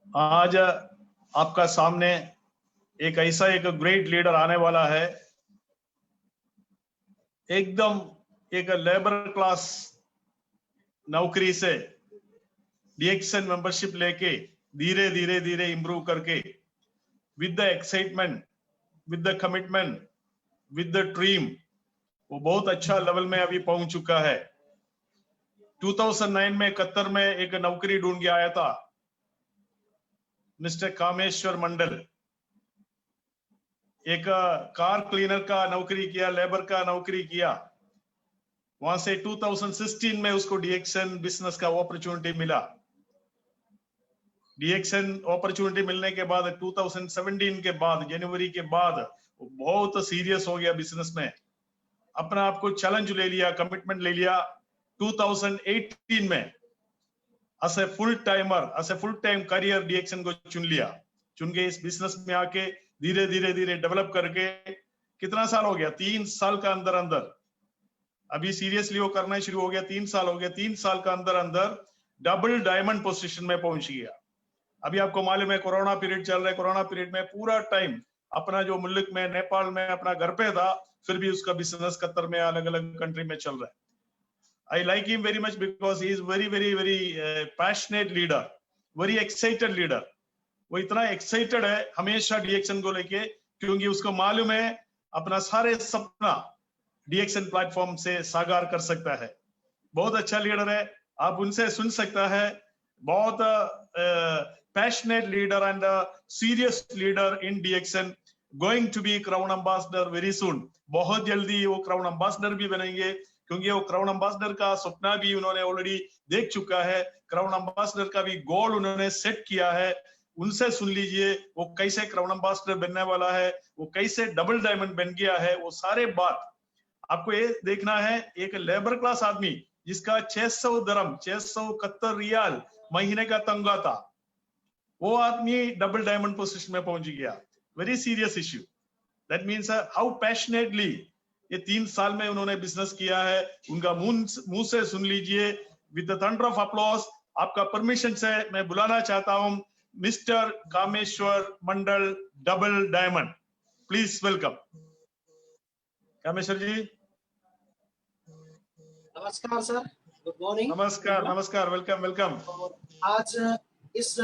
आज आपका सामने एक ऐसा एक ग्रेट लीडर आने वाला है, एकदम एक लेबर क्लास नौकरी से डीएक्सन मेंबरशिप लेके धीरे धीरे धीरे इंप्रूव करके with the excitement, with the commitment, with the dream, वो बहुत अच्छा लेवल में अभी पहुंच चुका है। 2009 में कतर में एक नौकरी ढूंढ के आया था, मिस्टर कामेश्वर मंडल। एक कार क्लीनर का नौकरी किया, लेबर का नौकरी किया। वहां से 2016 में उसको डीएक्सन बिजनेस का अपॉर्चुनिटी मिला। डीएक्सन अपॉर्चुनिटी मिलने के बाद 2017 के बाद, जनवरी के बाद, वो बहुत सीरियस हो गया बिजनेस में। अपना आपको चैलेंज ले लिया, कमिटमेंट ले लिया। 2018 में as a full time career DXN को चुन लिया। चुन के इस बिजनेस में आके धीरे धीरे धीरे डेवलप करके कितना साल हो गया, 3 साल का अंदर अंदर अभी सीरियसली वो करना शुरू हो गया। 3 साल हो गया, 3 साल का अंदर अंदर डबल डायमंड पोजीशन में पहुंच गया। अभी आपको मालूम है कोरोना पीरियड चल रहा है। कोरोना पीरियड में पूरा टाइम अपना जो मुल्क में, नेपाल में अपना घर पे था, फिर भी उसका बिजनेस कतर में अलग अलग कंट्री में चल रहा है। I like him very much because he is very passionate leader, very excited leader. वो इतना एक्साइटेड है हमेशा डीएक्सन को लेके, क्योंकि उसको मालूम है अपना सारे सपना डीएक्सन प्लेटफॉर्म से साकार कर सकता है। बहुत अच्छा लीडर है, आप उनसे सुन सकता है। बहुत passionate leader and serious leader in DXN, going to be crown ambassador very soon. बहुत जल्दी वो क्राउन एम्बेसडर भी बनेंगे, क्योंकि वो क्राउन एम्बेसडर का सपना भी उन्होंने ऑलरेडी देख चुका है। क्राउन एम्बेसडर का भी गोल उन्होंने सेट किया है। उनसे सुन लीजिए वो कैसे क्राउन एम्बेसडर बनने वाला है, वो कैसे डबल डायमंड बन गया है, वो सारे बात आपको ये देखना है। एक लेबर क्लास आदमी जिसका 600 दरम, 600 कतर रियाल महीने का तंगा था, वो आदमी डबल डायमंड पोजीशन में पहुंच गया। Very serious issue. That means how passionately ये 3 साल में उन्होंने बिजनेस किया है। उनका मुंह से सुन लीजिए। With the thunder of applause, आपका परमिशन से मैं बुलाना चाहता हूं mister Kameshwar Mandal, double diamond. Please welcome Kameshwar ji. नमस्कार सर, गुड मॉर्निंग। नमस्कार नमस्कार, वेलकम वेलकम। आज इस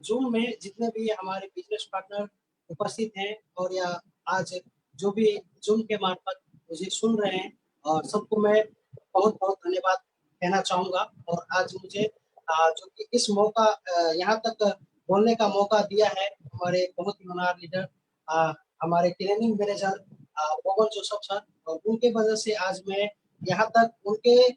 जूम में जितने भी हमारे बिजनेस पार्टनर उपस्थित हैं और या आज जो भी जूम के मार्फत मुझे सुन रहे हैं, और सबको मैं बहुत बहुत धन्यवाद कहना चाहूँगा। और आज मुझे जो कि इस मौका यहाँ तक बोलने का मौका दिया है हमारे बहुत ही होनहार लीडर, हमारे ट्रेनिंग मैनेजर पवन जोसेफ सर, और उनके वजह से आज मैं यहाँ तक, उनके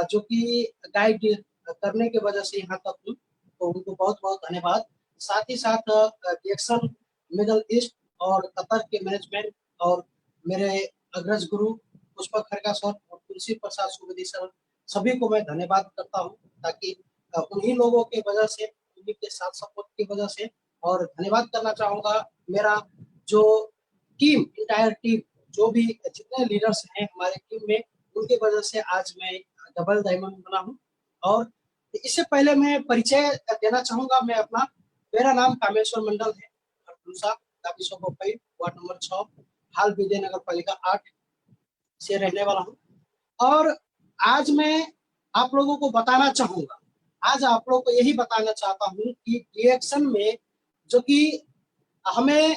जो कि गाइड करने के वजह से यहाँ तक हूँ, तो उनको बहुत बहुत धन्यवाद। साथ ही साथ डीएक्सन मिडल ईस्ट और कतर के मैनेजमेंट और मेरे अग्रज गुरु पुष्पक खरका सर और तुलसी प्रसाद सुवेदी सर, सभी को मैं धन्यवाद करता हूँ, ताकि उन्हीं लोगों के वजह से, उन्हीं के साथ सपोर्ट की वजह से। और धन्यवाद करना चाहूँगा मेरा जो टीम, इंटायर टीम, जो भी जितने लीडर्स हैं हमारे टीम में, उनके वजह से आज मैं डबल डायमंड बना हूँ। और इससे पहले मैं परिचय देना चाहूंगा मैं अपना। मेरा नाम कामेश्वर मंडल है, वार्ड नंबर 6, हाल विजयनगर पालिका 8 से रहने वाला हूँ। और आज मैं आप लोगों को बताना चाहूंगा, आज आप लोगों को यही बताना चाहता हूँ कि डीएक्सन में जो कि हमें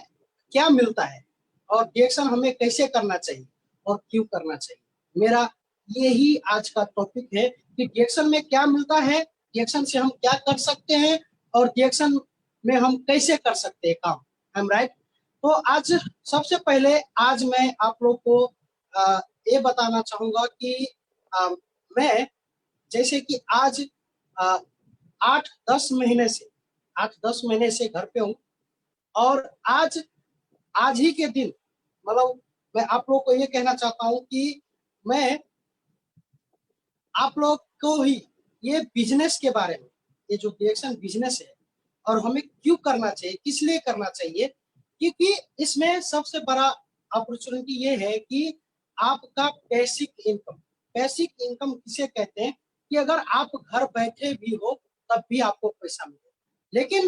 क्या मिलता है और डीएक्सन हमें कैसे करना चाहिए और क्यों करना चाहिए। मेरा यही आज का टॉपिक है कि डीएक्सन में क्या मिलता है, डीएक्सन से हम क्या कर सकते हैं और डीएक्सन में हम कैसे कर सकते हैं काम। I am right. तो आज सबसे पहले आज मैं आप लोग को ये बताना चाहूंगा कि मैं जैसे कि आज 8-10 महीने से घर पे हूँ, और आज ही के दिन, मतलब मैं आप लोग को ये कहना चाहता हूँ कि मैं आप लोग को ही ये बिजनेस के बारे में, ये जो डीएक्सन बिजनेस है और हमें क्यों करना चाहिए, किस लिए करना चाहिए, क्योंकि इसमें सबसे बड़ा अपॉर्चुनिटी ये है कि आपका बेसिक इनकम किसे कहते हैं कि अगर आप घर बैठे भी हो तब भी आपको पैसा मिले। लेकिन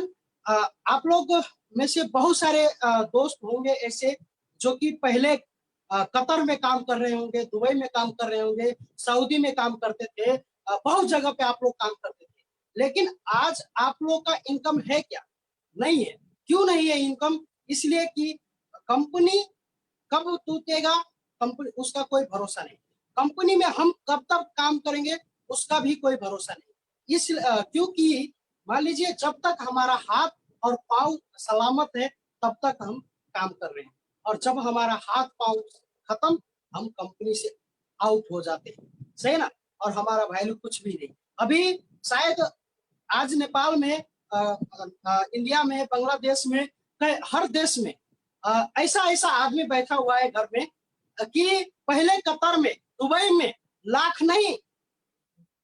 आप लोग में से बहुत सारे दोस्त होंगे ऐसे जो कि पहले कतर में काम कर रहे होंगे, दुबई में काम कर रहे होंगे, सऊदी में काम करते थे, बहुत जगह पे आप लोग काम करते थे। लेकिन आज आप लोग का इनकम है क्या? नहीं है। क्यों नहीं है इनकम? इसलिए कि कंपनी कब टूटेगा, कंपनी उसका कोई भरोसा नहीं। कंपनी में हम कब तक काम करेंगे उसका भी कोई भरोसा नहीं। क्योंकि मान लीजिए जब तक हमारा हाथ और पाँव सलामत है तब तक हम काम कर रहे हैं, और जब हमारा हाथ पाँव खत्म हम कंपनी से आउट हो जाते हैं, सही ना? और हमारा वैल्यू कुछ भी नहीं। अभी शायद आज नेपाल में, इंडिया में, बांग्लादेश में, हर देश में ऐसा ऐसा आदमी बैठा हुआ है घर में कि पहले कतर में, दुबई में लाख नहीं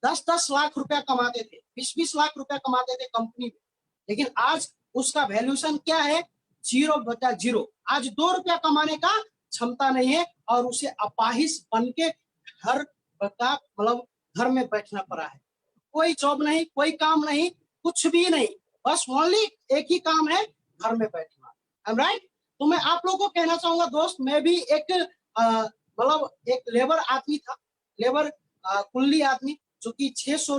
10-10 लाख रुपया कमाते थे, 20-20 लाख रुपया कमाते थे कंपनी में। लेकिन आज उसका वैल्यूएशन क्या है? 0/0। आज 2 रुपया कमाने का क्षमता नहीं है और उसे अपाहिज बन के घर का मतलब घर में बैठना पड़ा है। कोई जॉब नहीं, कोई काम नहीं, कुछ भी नहीं, बस ओनली एक ही काम है, घर में बैठना। I am right? तो मैं आप लोगों को कहना चाहूंगा दोस्त, मैं भी एक मतलब एक लेबर आदमी था, लेबर कुल्ली आदमी, जो कि 600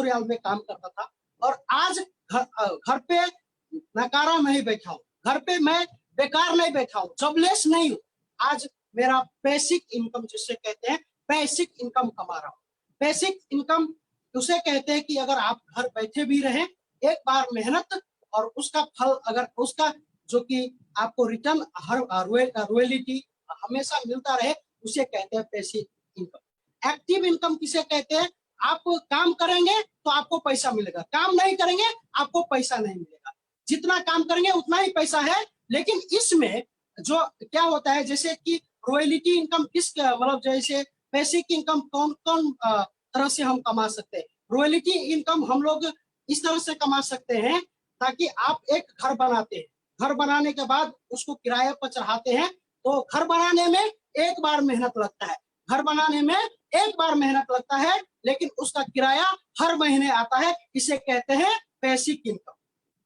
रियाल में काम करता था। और आज घर पे नकारा नहीं बैठा हूँ, घर पे मैं बेकार नहीं बैठा हूँ, जॉबलेस नहीं हूँ। आज मेरा बेसिक इनकम जिसे कहते हैं, बेसिक इनकम कमा रहा हूँ। बेसिक इनकम उसे कहते हैं कि अगर आप घर बैठे भी रहें, एक बार मेहनत और उसका फल, अगर उसका जो कि आपको रिटर्न हर रॉयल्टी हमेशा मिलता रहे, उसे कहते हैं बेसिक इनकम। एक्टिव इनकम किसे कहते हैं? आप काम करेंगे तो आपको पैसा मिलेगा, काम नहीं करेंगे आपको पैसा नहीं मिलेगा। जितना काम करेंगे उतना ही पैसा है। लेकिन इसमें जो क्या होता है, जैसे कि रॉयल्टी इनकम किस मतलब जैसे बेसिक इनकम कौन कौन तरह से हम कमा सकते हैं? रॉयल्टी इनकम हम लोग इस तरह से कमा सकते हैं ताकि आप एक घर बनाते हैं, घर बनाने के बाद उसको किराए पर चढ़ाते हैं, तो घर बनाने में एक बार मेहनत लगता है, घर बनाने में एक बार मेहनत लगता है, लेकिन उसका किराया हर महीने आता है। इसे कहते हैं बेसिक इनकम।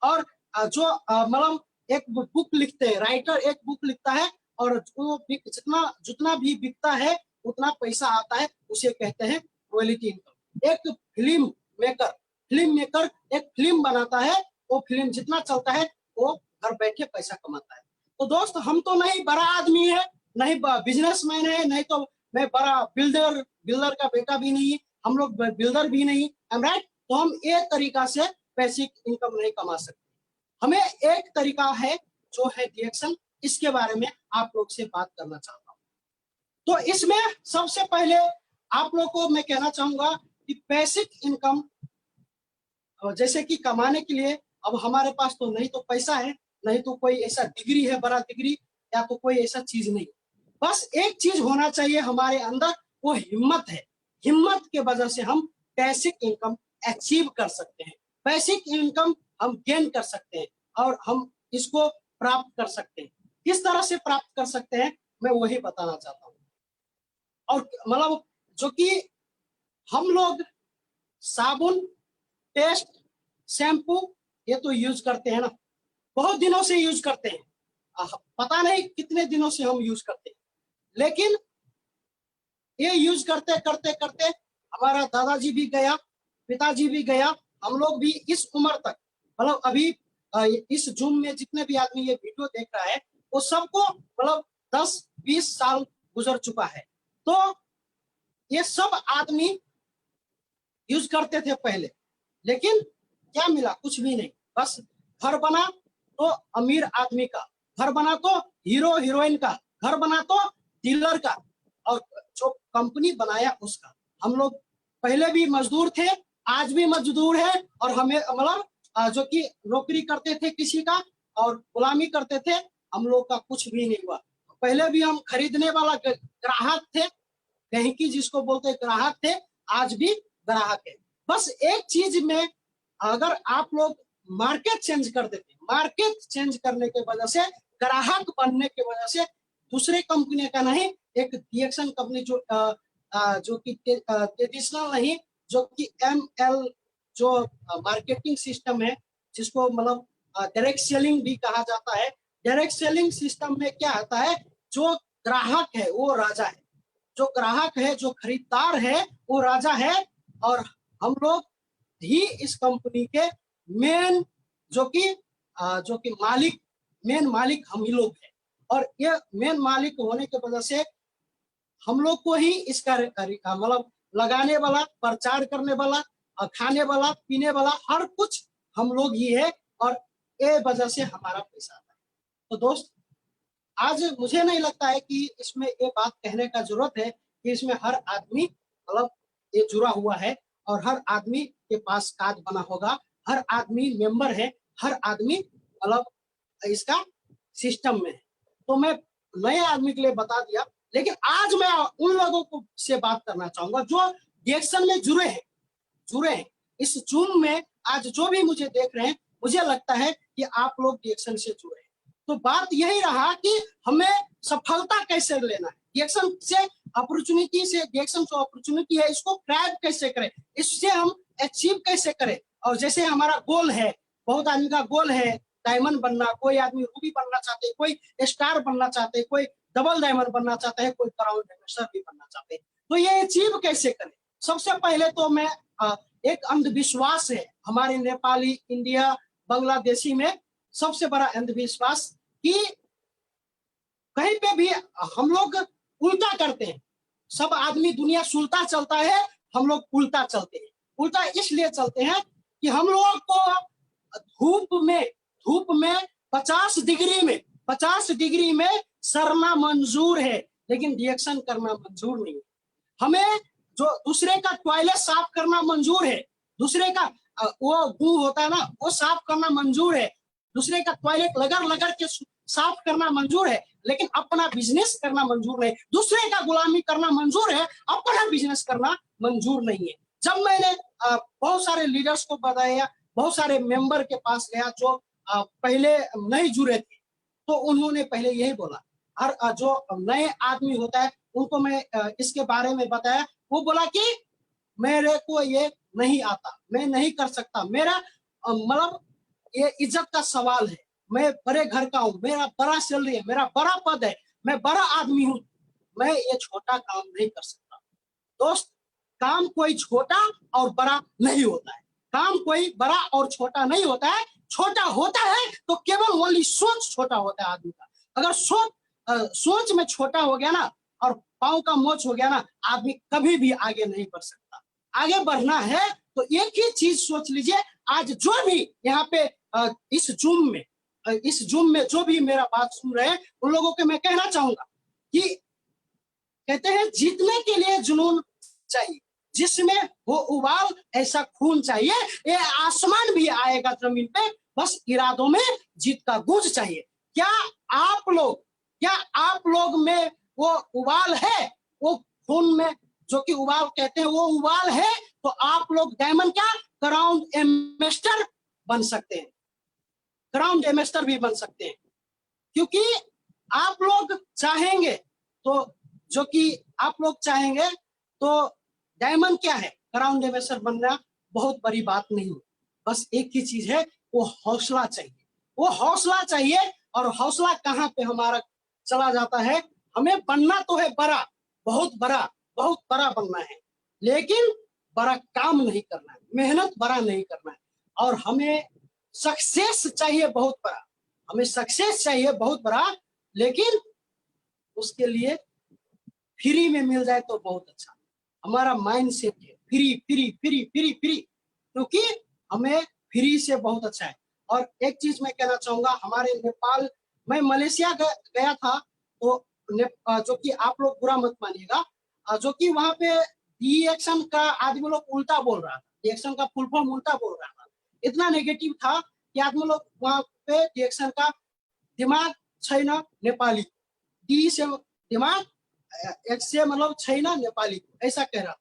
और जो मतलब एक बुक लिखते हैं, राइटर एक बुक लिखता है और जितना भी बिकता है उतना पैसा आता है, उसे कहते हैं रॉयल्टी इनकम। एक फिल्म मेकर एक फिल्म बनाता है, वो फिल्म जितना चलता है वो घर बैठे पैसा कमाता है। तो दोस्त, हम तो नहीं बड़ा आदमी है, नहीं बिजनेसमैन है, नहीं तो मैं बड़ा बिल्डर का बेटा भी नहीं, हम लोग बिल्डर भी नहीं, राइट? तो हम एक तरीका से बेसिक इनकम नहीं कमा सकते। हमें एक तरीका है जो है डिडक्शन, इसके बारे में आप लोग से बात करना चाहता हूँ। तो इसमें सबसे पहले आप लोग को मैं कहना चाहूंगा कि बेसिक इनकम जैसे कि कमाने के लिए अब हमारे पास तो नहीं तो पैसा है, नहीं तो कोई ऐसा डिग्री है, बड़ा डिग्री, या तो कोई ऐसा चीज नहीं। बस एक चीज होना चाहिए हमारे अंदर, वो हिम्मत है। हिम्मत के वजह से हम बेसिक इनकम अचीव कर सकते हैं, बेसिक इनकम हम गेन कर सकते हैं और हम इसको प्राप्त कर सकते हैं। किस तरह से प्राप्त कर सकते हैं मैं वही बताना चाहता हूँ। और मतलब जो कि हम लोग साबुन, पेस्ट, शैम्पू ये तो यूज करते हैं ना, बहुत दिनों से यूज करते हैं, पता नहीं कितने दिनों से हम यूज करते हैं। लेकिन ये यूज करते करते करते हमारा दादाजी भी गया, पिताजी भी गया, हम लोग भी इस उम्र तक, मतलब अभी इस जून में जितने भी आदमी ये वीडियो देख रहा है वो सबको मतलब 10-20 साल गुजर चुका है। तो ये सब आदमी यूज करते थे पहले, लेकिन क्या मिला? कुछ भी नहीं। बस घर बना तो अमीर आदमी का, घर बना तो हीरो हीरोइन का, घर बना तो डीलर का, और जो कंपनी बनाया उसका। हम लोग पहले भी मजदूर थे, आज भी मजदूर है, और हमें मतलब जो कि नौकरी करते थे किसी का और गुलामी करते थे, हम लोग का कुछ भी नहीं हुआ। पहले भी हम खरीदने वाला ग्राहक थे, गहकी जिसको बोलते हैं ग्राहक थे, आज भी ग्राहक है। बस एक चीज में अगर आप लोग मार्केट चेंज कर देते, मार्केट चेंज करने के वजह से, ग्राहक बनने की वजह से, दूसरे कंपनी का नहीं, एक डिएक्शन कंपनी जो कि ट्रेडिशनल नहीं, जो कि ML जो मार्केटिंग सिस्टम है जिसको मतलब डायरेक्ट सेलिंग भी कहा जाता है। डायरेक्ट सेलिंग सिस्टम में क्या होता है, जो ग्राहक है वो राजा है, जो ग्राहक है, जो खरीदार है वो राजा है, और हम लोग ही इस कंपनी के मेन जो कि मेन मालिक हम ही लोग हैं। और ये मेन मालिक होने की वजह से हम लोग को ही इसका मतलब लगाने वाला, प्रचार करने वाला, खाने वाला, पीने वाला, हर कुछ हम लोग ही है, और ये वजह से हमारा पैसा आता है। तो दोस्त, आज मुझे नहीं लगता है कि इसमें ये बात कहने का जरूरत है कि इसमें हर आदमी मतलब ये जुड़ा हुआ है, और हर आदमी के पास कार्ड बना होगा, हर आदमी मेंबर है, हर आदमी मतलब इसका सिस्टम में है। तो मैं नए आदमी के लिए बता दिया, लेकिन आज मैं उन लोगों को से बात करना चाहूंगा जो डिएक्शन में जुड़े हैं इस जूम में। आज जो भी मुझे देख रहे हैं, मुझे लगता है कि आप लोग डिएक्शन से जुड़े हैं। तो बात यही रहा कि हमें सफलता कैसे लेना है, डिएक्शन से अपॉर्चुनिटी से, डिएक्शन जो अपॉर्चुनिटी है इसको ग्रैब कैसे करें, इससे हम अचीव कैसे करें। और जैसे हमारा गोल है, बहुत आदमी का गोल है डायमंड बनना, कोई आदमी रूबी बनना चाहते हैं, कोई स्टार बनना चाहते हैं, कोई डबल डायमंड बनना चाहते हैं, कोई क्राउन डायमंड भी बनना चाहते हैं। तो ये अचीव कैसे करें? सबसे पहले तो मैं एक अंधविश्वास है हमारे नेपाली, इंडिया, बांग्लादेशी में सबसे बड़ा अंधविश्वास कि कहीं पे भी हम लोग उल्टा करते हैं। सब आदमी दुनिया सुलटा चलता है, हम लोग उल्टा चलते हैं। उल्टा इसलिए चलते हैं कि हम लोग को धूप में 50 डिग्री में सड़ना मंजूर है, लेकिन रिएक्शन करना मंजूर नहीं है। हमें जो दूसरे का टॉयलेट साफ करना मंजूर है, दूसरे का वो गू होता है ना, वो साफ करना मंजूर है, दूसरे का टॉयलेट लगड़ के साफ करना मंजूर है, लेकिन अपना बिजनेस करना मंजूर नहीं। दूसरे का गुलामी करना मंजूर है, अपना बिजनेस करना मंजूर नहीं है। जब मैंने बहुत सारे लीडर्स को बताया, बहुत सारे मेंबर के पास गया जो पहले नहीं जुड़े थे, तो उन्होंने पहले यही बोला। और जो नए आदमी होता है उनको मैं इसके बारे में बताया, वो बोला कि मेरे को ये नहीं आता, मैं नहीं कर सकता, मेरा मतलब ये इज्जत का सवाल है, मैं बड़े घर का हूँ, मेरा बड़ा सैलरी है, मेरा बड़ा पद है, मैं बड़ा आदमी हूँ, मैं ये छोटा काम नहीं कर सकता। दोस्त, काम कोई छोटा और बड़ा नहीं होता है, काम कोई बड़ा और छोटा नहीं होता है। छोटा होता है तो केवल ओनली सोच छोटा होता है आदमी का। अगर सोच में छोटा हो गया ना, और पाँव का मोच हो गया ना, आदमी कभी भी आगे नहीं बढ़ सकता। आगे बढ़ना है तो एक ही चीज सोच लीजिए। आज जो भी यहाँ पे इस जूम में जो भी मेरा बात सुन रहे हैं, उन लोगों को मैं कहना चाहूंगा कि कहते हैं जीतने के लिए जुनून चाहिए, जिसमें वो उबाल ऐसा खून चाहिए, ये आसमान भी आएगा जमीन पे, बस इरादों में जीत का गूंज चाहिए। क्या आप लोग में वो उबाल है, वो खून में जो कि उबाल कहते हैं, वो उबाल है, तो आप लोग डायमंड क्या क्राउन एम्बेसडर बन सकते हैं, क्राउन एम्बेसडर भी बन सकते हैं। क्योंकि आप लोग चाहेंगे तो डायमंड क्या है, क्राउन एम्बेसडर बनना बहुत बड़ी बात नहीं, बस एक ही चीज है, वो हौसला चाहिए। वो हौसला चाहिए, और हौसला कहाँ पे हमारा चला जाता है, हमें बनना तो है बड़ा, बहुत बड़ा बनना है, लेकिन बड़ा काम नहीं करना है, मेहनत बड़ा नहीं करना है, और हमें सक्सेस चाहिए बहुत बड़ा, लेकिन उसके लिए फ्री में मिल जाए तो बहुत अच्छा। हमारा माइंड सेट है फ्री, क्योंकि हमें फ्री से बहुत अच्छा है। और एक चीज मैं कहना चाहूंगा, हमारे नेपाल, मैं मलेशिया गया था, तो जो कि आप लोग बुरा मत मानिएगा, जो कि वहां पे डिएक्शन का आदमी लोग उल्टा बोल रहा था, डिएक्शन का फुल फॉर्म उल्टा बोल रहा था, इतना नेगेटिव था कि आदमी लोग वहां पे डिएक्शन का दिमाग छैन नेपाली, डी से दिमाग, एक्स से मतलब छैन नेपाली, ऐसा कह रहा था।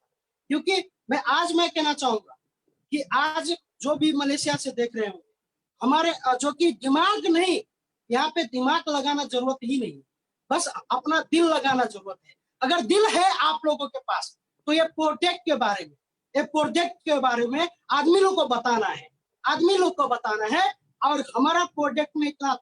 क्योंकि मैं कहना चाहूंगा कि आज जो भी मलेशिया से देख रहे होंगे, हमारे जो कि दिमाग नहीं, यहाँ पे दिमाग लगाना जरूरत ही नहीं, बस अपना दिल लगाना जरूरत है। अगर दिल है आप लोगों के पास, तो ये प्रोजेक्ट के बारे में आदमी लोगों को बताना है आदमी लोग को बताना है। और हमारा प्रोजेक्ट में इतना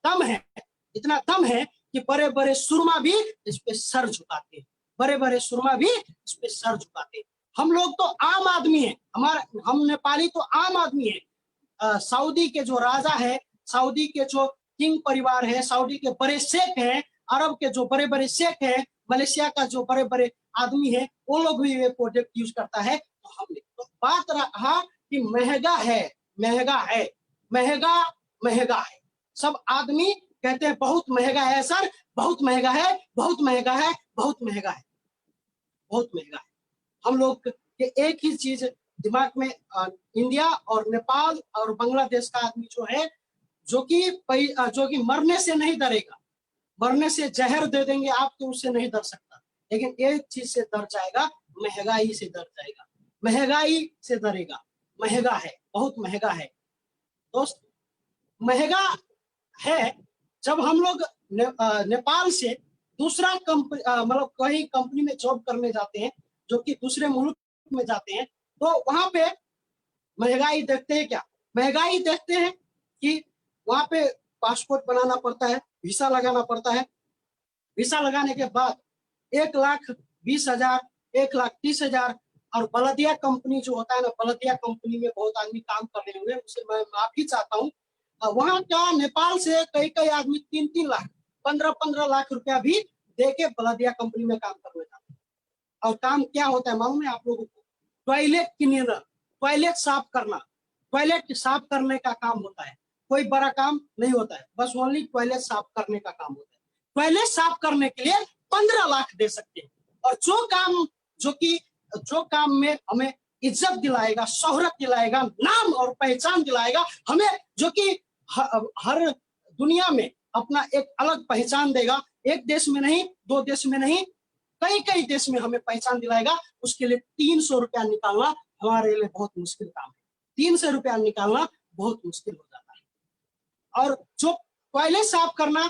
दम है कि बड़े बड़े सुरमा भी इस पे सर झुकाते हैं, बड़े बड़े सुरमा भी इस पे सर झुकाते हैं। हम लोग तो आम आदमी है, हम नेपाली तो आम आदमी है। सऊदी के जो राजा है, सऊदी के जो किंग परिवार है, सऊदी के बड़े शेख हैं, अरब के जो बड़े बड़े शेख हैं, मलेशिया का जो बड़े बड़े आदमी है, वो लोग भी ये प्रोजेक्ट यूज करता है। तो हमने तो बात रहा कि महंगा है, महंगा है, महंगा महंगा है। सब आदमी कहते हैं बहुत महंगा है सर, बहुत महंगा है, बहुत महंगा है, बहुत महंगा है, बहुत महंगा है। हम लोग के एक ही चीज दिमाग में, इंडिया और नेपाल और बांग्लादेश का आदमी जो है, जो कि मरने से नहीं डरेगा, मरने से जहर दे देंगे आप तो उससे नहीं डर सकता, लेकिन एक चीज से डर जाएगा, महंगाई से डर जाएगा, महंगाई से डरेगा। महंगा है, बहुत महंगा है दोस्त, महंगा है। जब हम लोग नेपाल से दूसरा कंपनी, मतलब कहीं कंपनी में जॉब करने जाते हैं, जो कि दूसरे मुल्क में जाते हैं, तो वहां पे महंगाई देखते हैं क्या? महंगाई देखते हैं कि वहां पे पासपोर्ट बनाना पड़ता है, वीसा लगाना पड़ता है। वीसा लगाने के बाद 1,20,000, 1,30,000, और बलदिया कंपनी जो होता है ना, बलदिया कंपनी में बहुत आदमी काम कर रहे होंगे, उससे मैं माफी चाहता हूँ। वहां का नेपाल से कई आदमी 3-3 लाख, 15-15 लाख रुपया भी देके बलदिया कंपनी में काम करने जाते हैं। और काम क्या होता है मालूम है आप लोगों को? टॉयलेट क्लीनर, टॉयलेट साफ करना, टॉयलेट साफ करने का काम होता है। कोई बड़ा काम नहीं होता है, बस ओनली टॉयलेट साफ करने का काम होता है। टॉयलेट साफ करने के लिए 15 लाख दे सकते हैं। और जो काम में हमें इज्जत दिलाएगा, शोहरत दिलाएगा, नाम और पहचान दिलाएगा हमें, जो कि हर दुनिया में अपना एक अलग पहचान देगा, एक देश में नहीं, 2 देश में नहीं, कई देश में हमें पहचान दिलाएगा, उसके लिए 300 रुपया निकालना हमारे लिए बहुत मुश्किल काम है। 300 रुपया निकालना बहुत मुश्किल हो जाता है। और जो टॉयलेट साफ करना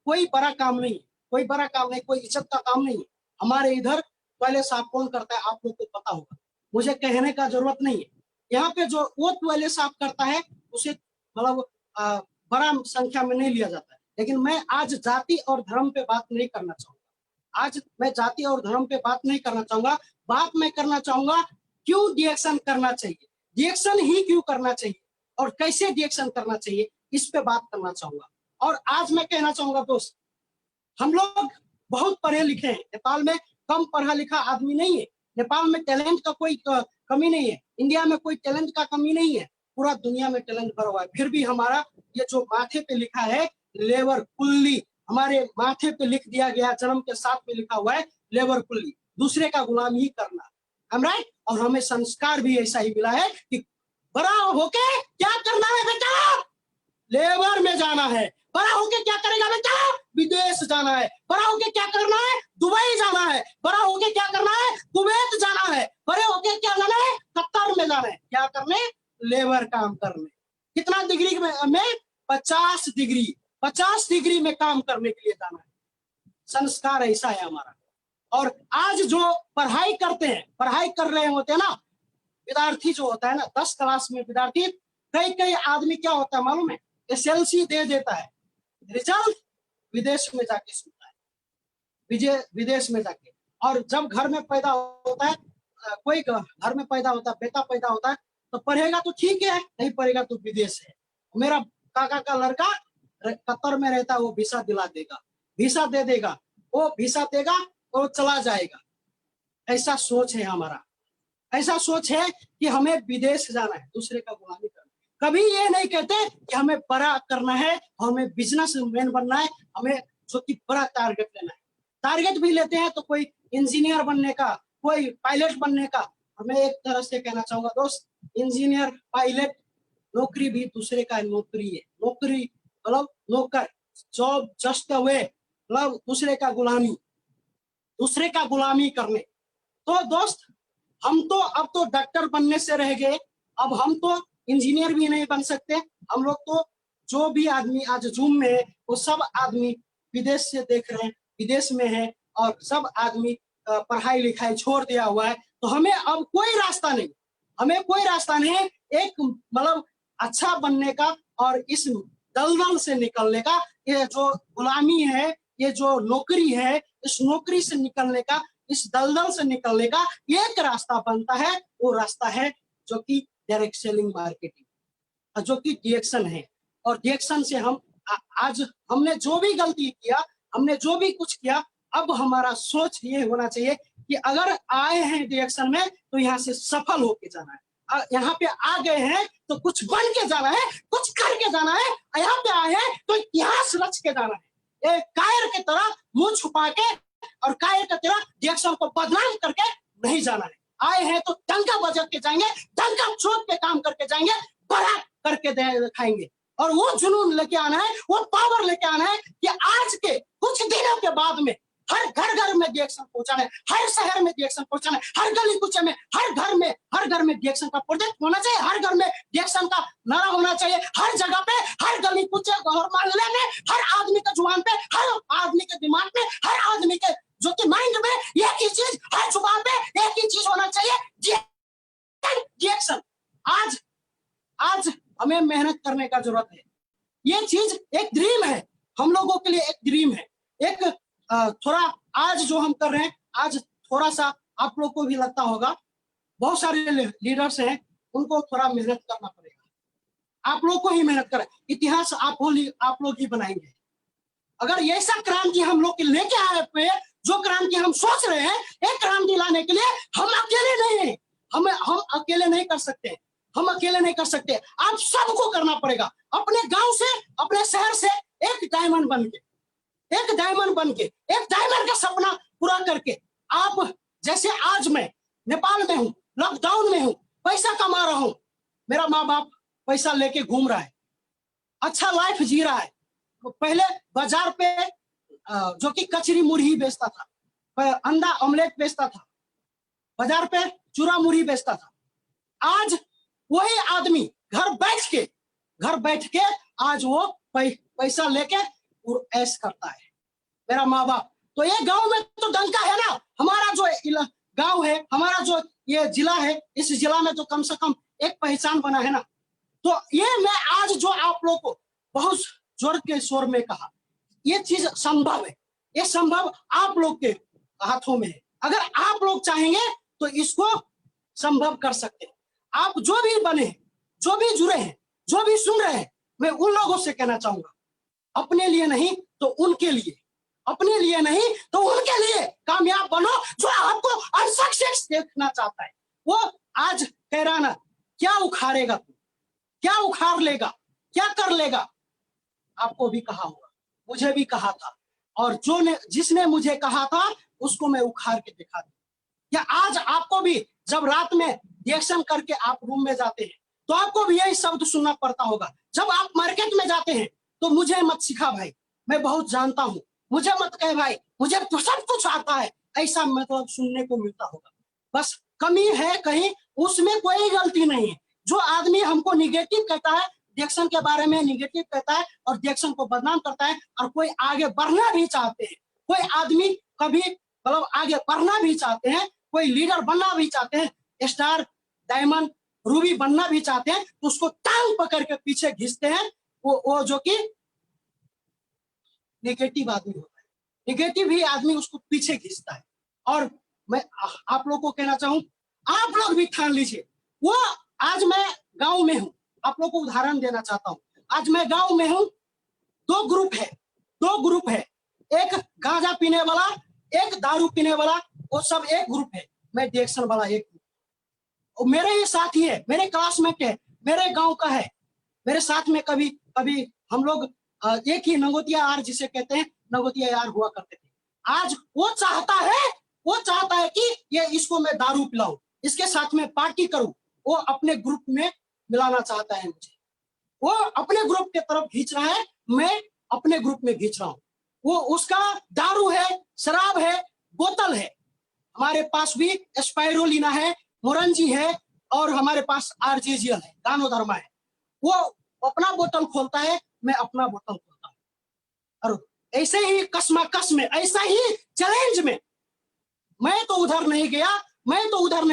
कोई बड़ा काम नहीं, कोई बड़ा काम नहीं, कोई इज्जत का काम नहीं है। हमारे इधर टॉयलेट साफ कौन करता है आप लोग को पता होगा, मुझे कहने का जरूरत नहीं है। यहाँ पे जो वो टॉयलेट साफ करता है उसे मतलब बड़ा संख्या में नहीं लिया जाता है। लेकिन मैं आज जाति और धर्म पे बात नहीं करना चाहूंगा, आज मैं जाति और धर्म पे बात नहीं करना चाहूंगा। बात मैं करना चाहूंगा क्यों डिएक्शन करना चाहिए, डिएक्शन ही क्यों करना चाहिए और कैसे डिएक्शन करना चाहिए, इस पे बात करना चाहूंगा। और आज मैं कहना चाहूंगा दोस्त, हम लोग बहुत पढ़े लिखे हैं, नेपाल में कम पढ़ा लिखा आदमी नहीं है, नेपाल में टैलेंट का कोई कमी नहीं है, इंडिया में कोई टैलेंट का कमी नहीं है, पूरा दुनिया में टैलेंट भरा हुआ है। फिर भी हमारा ये जो माथे पे लिखा है लेबर कुल्ली, हमारे माथे पे लिख दिया गया, जन्म के साथ में लिखा हुआ है लेबर कुल्ली, दूसरे का गुलामी करना, राइट। और हमें संस्कार भी ऐसा ही मिला है कि बड़ा होके क्या करना है बेटा, लेबर में जाना है। बड़ा होके क्या करेगा बेटा, विदेश जाना है। बड़ा होके क्या करना है, दुबई जाना है। बड़ा होके क्या करना है, कुवैत जाना है। बड़े होके क्या जाना है, कतर में जाना है। क्या करने, लेबर काम करने। कितना डिग्री में 50 डिग्री, 50 डिग्री में काम करने के लिए जाना है। संस्कार ऐसा है हमारा। और आज जो पढ़ाई करते हैं, पढ़ाई कर रहे होते हैं ना विद्यार्थी, जो होता है ना 10 क्लास में विद्यार्थी, कई आदमी क्या होता है मालूम है, SLC दे देता है, रिजल्ट विदेश में जाके सुनता है, विदेश में जाके। और जब घर में पैदा होता है, कोई घर में पैदा होता है, बेटा पैदा होता है, तो पढ़ेगा तो ठीक है, नहीं पढ़ेगा तो विदेश है। मेरा काका का लड़का कतर में रहता है, वो वीसा दिला देगा, वीसा दे देगा, वो वीसा देगा और चला जाएगा। ऐसा सोच है हमारा, ऐसा सोच है कि हमें विदेश जाना है, दूसरे का गुलामी करना। कभी ये नहीं कहते कि हमें बड़ा करना है, हमें बिजनेसमैन बनना है, हमें जो कि बड़ा टारगेट लेना है। टारगेट भी लेते हैं तो कोई इंजीनियर बनने का, कोई पायलट बनने का। हमें एक तरह से कहना चाहूंगा दोस्त, इंजीनियर पायलट नौकरी भी दूसरे का नौकरी है। नौकरी मतलब नौकर, जॉब जस्ट अ वे, मतलब दूसरे का गुलामी, दूसरे का गुलामी करने। तो दोस्त, हम तो अब तो डॉक्टर बनने से रह गए, अब हम तो इंजीनियर भी नहीं बन सकते। हम लोग तो जो भी आदमी आज जूम में है, वो सब आदमी विदेश से देख रहे हैं, विदेश में है, और सब आदमी पढ़ाई लिखाई छोड़ दिया हुआ है। तो हमें अब कोई रास्ता नहीं, हमें कोई रास्ता नहीं है। एक मतलब अच्छा बनने का और इस दलदल से निकलने का, ये जो गुलामी है, ये जो नौकरी है, इस नौकरी से निकलने का, इस दलदल से निकलने का एक रास्ता बनता है। वो रास्ता है जो कि डायरेक्ट सेलिंग मार्केटिंग, जो कि डीएक्शन है। और डीएक्शन से हम आज हमने जो भी गलती किया, हमने जो भी कुछ किया, अब हमारा सोच ये होना चाहिए कि अगर आए हैं डीएक्शन में तो यहाँ से सफल होके जाना है। यहाँ पे आ गए हैं तो कुछ बन के जाना है, कुछ करके जाना है। यहाँ पे आए हैं तो इतिहास रच के जाना है। एक कायर की तरह मुंह छुपा के और कायर की तरह डीएक्शन को बदनाम करके नहीं जाना है। आए हैं तो डंका बजा के जाएंगे, डंका चोट पे काम करके जाएंगे, बड़ा करके दिखाएंगे। और वो जुनून लेके आना है, वो पावर लेके आना है कि आज के कुछ दिनों के बाद में हर घर में डीएक्शन पहुंचाना है, हर शहर में डीएक्शन पहुंचाना है, हर गली कुचे में, हर घर में डीएक्शन का प्रोजेक्ट होना चाहिए, हर घर में डीएक्शन का नारा होना चाहिए, हर जगह पे, हर गली कुचे और मोहल्ले में, हर आदमी के जुबान पे, हर आदमी के दिमाग में, हर आदमी के जो कि माइंड में एक ही चीज, हर जुबान पे एक ही चीज होना चाहिए, डीएक्शन। आज हमें मेहनत करने का जरूरत है। ये चीज एक ड्रीम है, हम लोगों के लिए एक ड्रीम है। एक थोड़ा आज जो हम कर रहे हैं, आज थोड़ा सा आप लोग को भी लगता होगा, बहुत सारे लीडर्स हैं, उनको थोड़ा मेहनत करना पड़ेगा। आप लोग को ही मेहनत करें, इतिहास आप लोग ही बनाएंगे। अगर ये सब क्रांति हम लोग लेके आए पे, जो क्रांति हम सोच रहे हैं, एक क्रांति लाने के लिए हम अकेले नहीं हैं, हम अकेले नहीं कर सकते, हम अकेले नहीं कर सकते। आप सबको करना पड़ेगा, अपने गांव से, अपने शहर से एक डायमंड बन के, एक डायमंड का सपना पूरा करके। आप जैसे आज मैं नेपाल में हूँ, लॉकडाउन में हूँ, पैसा कमा रहा हूँ, मेरा माँ बाप पैसा लेके घूम रहा है, अच्छा लाइफ जी रहा है। पहले बाजार पे जो कि कचरी मुरही बेचता था, अंडा ऑमलेट बेचता था, बाजार पे चूरा मुरही बेचता था। आज वही आदमी घर बैठ के आज वो पैसा लेके ऐश करता है, मेरा माँ बाप। तो ये गांव में तो डंका है ना, हमारा जो गांव है, हमारा जो ये जिला है, इस जिला में तो कम से कम एक पहचान बना है ना। तो ये मैं आज जो आप लोग को बहुत जोर के शोर में कहा, ये चीज संभव है, ये संभव आप लोग के हाथों में है। अगर आप लोग चाहेंगे तो इसको संभव कर सकते हैं। आप जो भी बने, जो भी जुड़े हैं, जो भी सुन रहे हैं, मैं उन लोगों से कहना चाहूंगा, अपने लिए नहीं तो उनके लिए, अपने लिए नहीं तो उनके लिए कामयाब बनो। जो आपको अनसक्सेस देखना चाहता है, वो आज कह रहा ना, क्या उखाड़ेगा तू, क्या उखाड़ लेगा, क्या कर लेगा। आपको भी कहा होगा, मुझे भी कहा था, और जिसने मुझे कहा था उसको मैं उखाड़ के दिखा दूं। या आज आपको भी जब रात में रिएक्शन करके आप रूम में जाते हैं तो आपको भी यही शब्द सुनना पड़ता होगा। जब आप मार्केट में जाते हैं तो मुझे मत सिखा भाई, मैं बहुत जानता हूँ, मुझे मत कहे भाई, मुझे तो सब कुछ आता है, ऐसा मतलब सुनने को मिलता होगा। बस कमी है कहीं, उसमें कोई गलती नहीं है। जो आदमी हमको निगेटिव कहता है, रिएक्शन के बारे में निगेटिव कहता है और रिएक्शन को बदनाम करता है, और कोई आगे बढ़ना भी चाहते हैं, कोई आदमी कभी मतलब आगे बढ़ना भी चाहते हैं, कोई लीडर बनना भी चाहते हैं, स्टार, डायमंड, रूबी बनना भी चाहते हैं, तो उसको टांग पकड़ के पीछे घिसते हैं। वो जो कि नेगेटिव आदमी होता है, नेगेटिव ही आदमी उसको पीछे घिसता है। और मैं आप लोग को कहना चाहूं, आप लोग भी ठान लीजिए। वो आज मैं गांव में हूं, आप लोग को उदाहरण देना चाहता हूं। आज मैं गांव में हूं, दो ग्रुप है, एक गांजा पीने वाला, एक दारू पीने वाला, वो सब एक ग्रुप है, मैं डिएक्शन वाला एक ग्रुप। और मेरे ही साथी है, मेरे क्लासमेट है, मेरे गांव का है, मेरे साथ में कभी हम लोग एक ही नंगोतिया यार जिसे कहते हैं, नंगोतिया यार हुआ करते थे। आज वो चाहता है कि ये इसको मैं दारू पिलाऊं, इसके साथ में पार्टी करूं, वो अपने ग्रुप में मिलाना चाहता है मुझे। वो अपने ग्रुप के तरफ खींच रहा है, मैं अपने ग्रुप में खींच रहा हूं। वो उसका दारू है, शराब है, बोतल है, हमारे पास भी स्पाइरोलिना है, मोरंजी है, और हमारे पास आरजेजियल है, गानोधर्मा है। वो अपना बोतल खोलता है, मैं अपना बोतल खोलता हूँ, और ऐसे ही कसमाकस में, ऐसा ही चैलेंज में, मैं तो उधर नहीं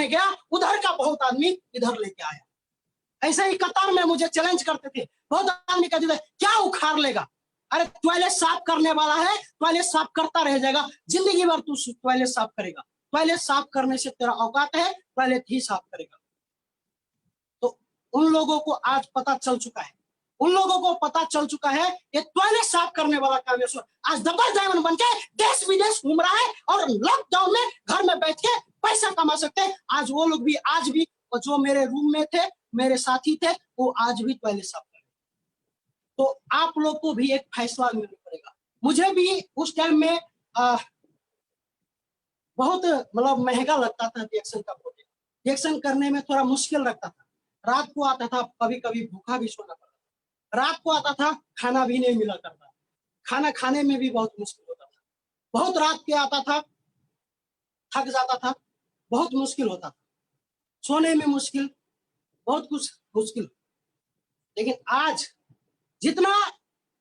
गया, उधर का बहुत आदमी इधर लेके आया। ऐसे ही कतार में मुझे चैलेंज करते थे, बहुत आदमी कहते थे क्या उखाड़ लेगा, अरे टॉयलेट साफ करने वाला है, टॉयलेट साफ करता रह जाएगा, जिंदगी भर तू टॉयलेट साफ करेगा, टॉयलेट साफ करने से तेरा औकात है, टॉयलेट ही साफ करेगा। तो उन लोगों को आज पता चल चुका है, उन लोगों को पता चल चुका है ये टॉयलेट साफ करने वाला कामेश्वर आज डबल डायमंड बन के देश विदेश घूम रहा है और लॉकडाउन में घर में बैठ के पैसा कमा सकते हैं। आज वो लोग भी, आज भी जो मेरे रूम में थे, मेरे साथी थे, वो आज भी टॉयलेट साफ कर रहे हैं। तो आप लोग को भी एक फैसला लेना पड़ेगा। मुझे भी उस टाइम में बहुत मतलब महंगा लगता था रिएक्शन का प्रोजेक्ट, रिएक्शन करने में थोड़ा मुश्किल लगता था, रात को आता था, कभी कभी भूखा भी सोना पड़ता था, रात को आता था, खाना भी नहीं मिला करता, खाना खाने में भी बहुत मुश्किल होता था, बहुत रात के आता था, थक जाता था, बहुत मुश्किल होता था, सोने में मुश्किल, बहुत कुछ मुश्किल। लेकिन आज जितना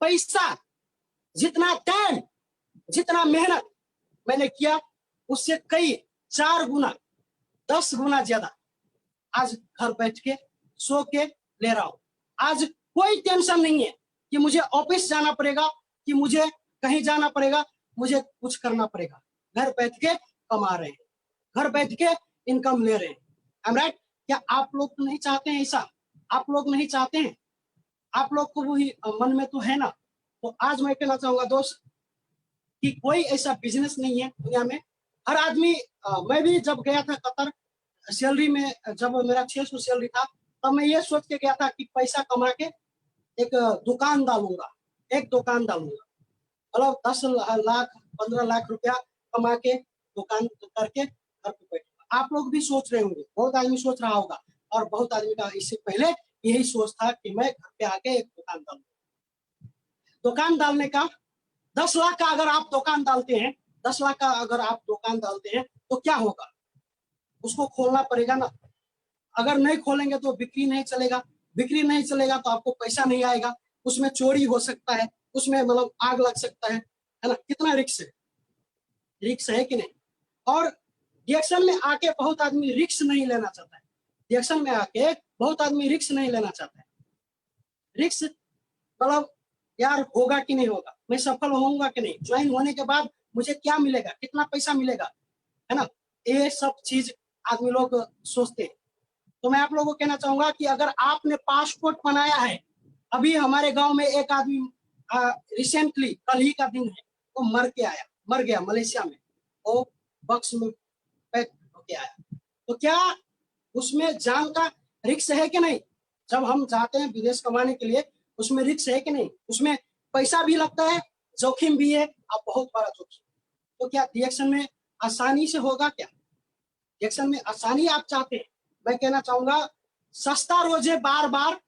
पैसा, जितना टाइम, जितना मेहनत मैंने किया, उससे कई 4 गुना 10 गुना ज्यादा आज घर बैठ के सो के ले रहा हूं। आज कोई टेंशन नहीं है कि मुझे ऑफिस जाना पड़ेगा, कि मुझे कहीं जाना पड़ेगा, मुझे कुछ करना पड़ेगा। घर बैठ के कमा रहे हैं, घर बैठ के इनकम ले रहे हैं। I am right? क्या आप लोग तो नहीं चाहते हैं ऐसा? आप लोग नहीं चाहते हैं? आप लोग को भी मन में तो है ना? तो आज मैं कहना चाहूंगा दोस्त कि कोई ऐसा बिजनेस नहीं है दुनिया में। हर आदमी, मैं भी जब गया था कतर, सैलरी में जब मेरा 600 सैलरी था, तब मैं ये सोच के गया था कि पैसा कमा के एक दुकान डालूंगा, एक दुकान डालूंगा, मतलब 10 लाख 15 लाख रुपया कमा के दुकान करके घर पे बैठूंगा। आप लोग भी सोच रहे होंगे, बहुत आदमी सोच रहा होगा, और बहुत आदमी का इससे पहले यही सोच था कि मैं घर पे आके एक दुकान डालूंगा। दुकान डालने का 10 लाख का अगर आप दुकान डालते हैं, 10 लाख का अगर आप दुकान डालते हैं तो क्या होगा? उसको खोलना पड़ेगा ना। अगर नहीं खोलेंगे तो बिक्री नहीं चलेगा, बिक्री नहीं चलेगा तो आपको पैसा नहीं आएगा, उसमें चोरी हो सकता है, उसमें मतलब आग लग सकता है ना? कितना रिस्क है, रिस्क है कि नहीं? और रिएक्शन में आके बहुत आदमी रिस्क नहीं लेना चाहता है, रिएक्शन में आके बहुत आदमी रिस्क नहीं लेना चाहता है। रिस्क मतलब यार होगा कि नहीं होगा, मैं सफल होऊंगा कि नहीं, ज्वाइन होने के बाद मुझे क्या मिलेगा, कितना पैसा मिलेगा, है ना? ये सब चीज आदमी लोग सोचते हैं। तो मैं आप लोगों को कहना चाहूंगा कि अगर आपने पासपोर्ट बनाया है, अभी हमारे गांव में एक आदमी रिसेंटली, कल ही का दिन है, वो मर गया मलेशिया में, वो बक्स में पैक होके आया। तो क्या उसमें जान का रिस्क है कि नहीं? जब हम जाते हैं विदेश कमाने के लिए, उसमें रिस्क है कि नहीं? उसमें पैसा भी लगता है, जोखिम भी है, अब बहुत बड़ा जोखिम। तो क्या रिएक्शन में आसानी से होगा क्या? रिएक्शन में आसानी आप चाहते हैं? मैं कहना चाहूंगा सस्ता रोजे बार बार,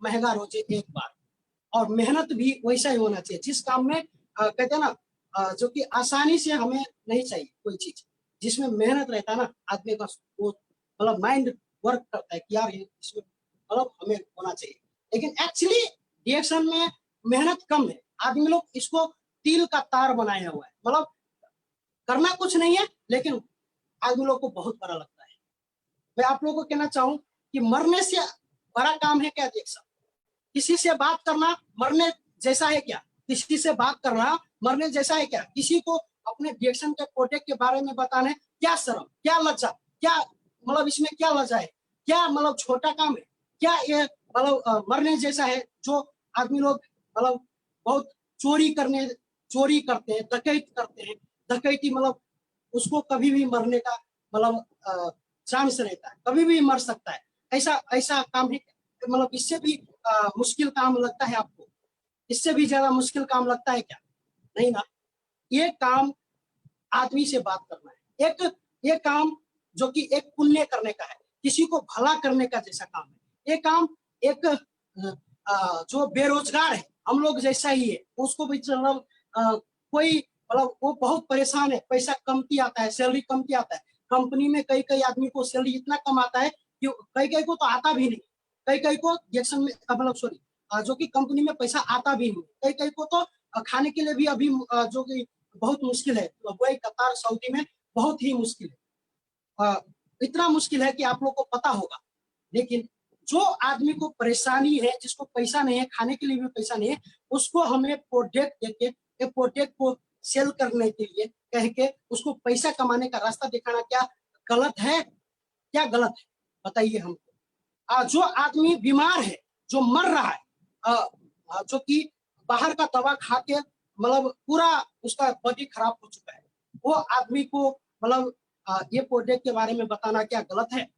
महंगा रोजे एक बार। और मेहनत भी वैसा ही होना चाहिए जिस काम में कहते हैं ना, जो कि आसानी से हमें नहीं चाहिए कोई चीज, जिसमें मेहनत रहता है ना, आदमी का वो मतलब माइंड वर्क करता है कि यार ये इसमें मतलब हमें होना चाहिए। लेकिन एक्चुअली रिएक्शन में मेहनत कम है, आदमी लोग इसको तिल का तार बनाया हुआ है, मतलब करना कुछ नहीं है, लेकिन आदमी लोग को बहुत बड़ा लगता है। मैं आप लोगों को कहना चाहूं कि मरने से बड़ा काम है क्या रिएक्शन? किसी से बात करना मरने जैसा है क्या? किसी से बात करना मरने जैसा है क्या? किसी को अपने रिएक्शन के प्रोजेक्ट के बारे में बताने क्या शर्म, क्या लज्जा, क्या मतलब इसमें क्या लज्जा है? क्या मतलब छोटा काम है क्या ये? मतलब मरने जैसा है। जो आदमी लोग मतलब बहुत चोरी करते हैं, डकैत करते हैं, डकैती मतलब उसको कभी भी मरने का मतलब चांस रहता है, कभी भी मर सकता है। ऐसा ऐसा काम है, मतलब इससे भी मुश्किल काम लगता है आपको? इससे भी ज्यादा मुश्किल काम लगता है क्या? नहीं ना। ये काम आदमी से बात करना है, एक ये काम जो कि एक पुण्य करने का है, किसी को भला करने का जैसा काम है। ये काम एक जो बेरोजगार है, हम लोग जैसा ही है, उसको भी मतलब कोई मतलब वो बहुत परेशान है, पैसा कमती आता है, सैलरी कमती आता है, कंपनी में कई कई आदमी को सैलरी इतना कम आता है कि कई कई को तो आता भी नहीं, कई कई को रिएक्शन में मतलब सॉरी जो कि कंपनी में पैसा आता भी नहीं, कई कई को तो खाने के लिए भी अभी जो कि बहुत मुश्किल है, दुबई, कतार, सऊदी में बहुत ही मुश्किल है। इतना मुश्किल है कि आप लोग को पता होगा। लेकिन जो आदमी को परेशानी है, जिसको पैसा नहीं है, खाने के लिए भी पैसा नहीं है, उसको हमें प्रोडक्ट देके, एक प्रोडक्ट को सेल करने के लिए कह के उसको पैसा कमाने का रास्ता दिखाना क्या गलत है? क्या गलत है बताइए हमको। जो आदमी बीमार है, जो मर रहा है, जो कि बाहर का दवा खा के मतलब पूरा उसका बॉडी खराब हो चुका है, वो आदमी को मतलब ये प्रोडक्ट के बारे में बताना क्या गलत है?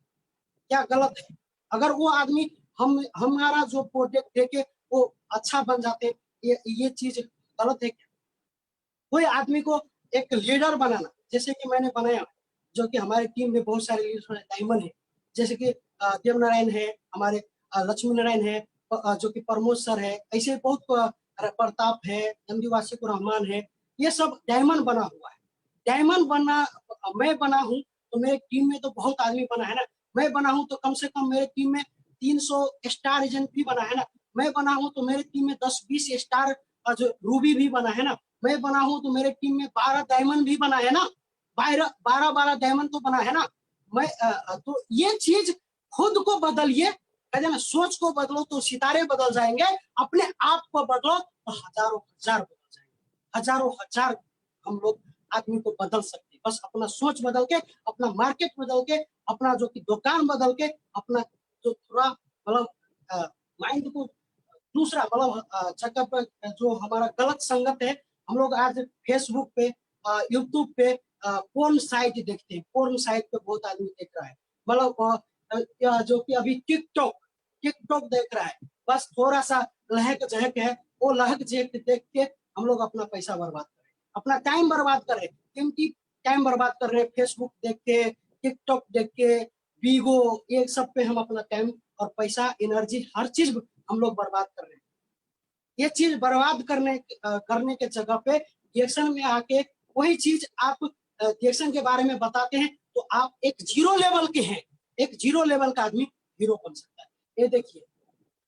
क्या गलत है? अगर वो आदमी हमारा जो प्रोडक्ट देके वो अच्छा बन जाते, ये चीज गलत है क्या? कोई आदमी को एक लीडर बनाना, जैसे कि मैंने बनाया, जो कि हमारी टीम में बहुत सारे लीडर हैं, डायमंड है, जैसे कि देवनारायण है, हमारे लक्ष्मी नारायण है, जो कि प्रमोद सर है, ऐसे बहुत प्रताप है, एमडी वासिकुर रहमान है, ये सब डायमंड बना हुआ है। डायमंड बना मैं बना हूँ तो मेरे टीम में तो बहुत आदमी बना है ना। मैं बना हूँ तो कम से कम मेरे टीम में 300 स्टार एजेंट भी बना है ना। मैं बना हूँ तो मेरे टीम में 10-20 स्टार जो रूबी भी बना है ना। मैं बना हूँ तो मेरे टीम में 12 डायमंड भी बना है ना। 12 डायमंड तो बना है ना। मैं तो ये चीज खुद को बदलिए, कहते ना सोच को बदलो तो सितारे बदल जाएंगे, अपने आप को बदलो तो हजारों हजार बदल जाएंगे। हजारों हजार हम लोग आदमी को बदल सकते हैं, बस अपना सोच बदल के, अपना मार्केट बदल के, अपना जो कि दुकान बदल के, अपना जो थोड़ा मतलब माइंड को दूसरा मतलब जगह पर जो हमारा गलत संगत है। हम लोग आज फेसबुक पे, यूट्यूब पे पोर्न साइट देखते हैं, पोर्न साइट पे बहुत आदमी देख रहा है, मतलब जो कि अभी टिकटॉक देख रहा है, बस थोड़ा सा लहक झहक है, वो लहक झहक देख के हम लोग अपना पैसा बर्बाद कर रहे हैं, अपना टाइम बर्बाद कर रहे हैं, कीमती टाइम बर्बाद कर रहे हैं, फेसबुक देख के, टिकटॉक देख के, वीगो, ये सब पे हम अपना टाइम और पैसा, एनर्जी, हर चीज हम लोग बर्बाद कर रहे हैं। ये चीज बर्बाद करने के जगह पे रिएक्शन में आके वही चीज आप रिएक्शन के बारे में बताते हैं, तो आप एक जीरो लेवल के हैं, एक जीरो लेवल का आदमी हीरो बन सकता है। ये देखिए,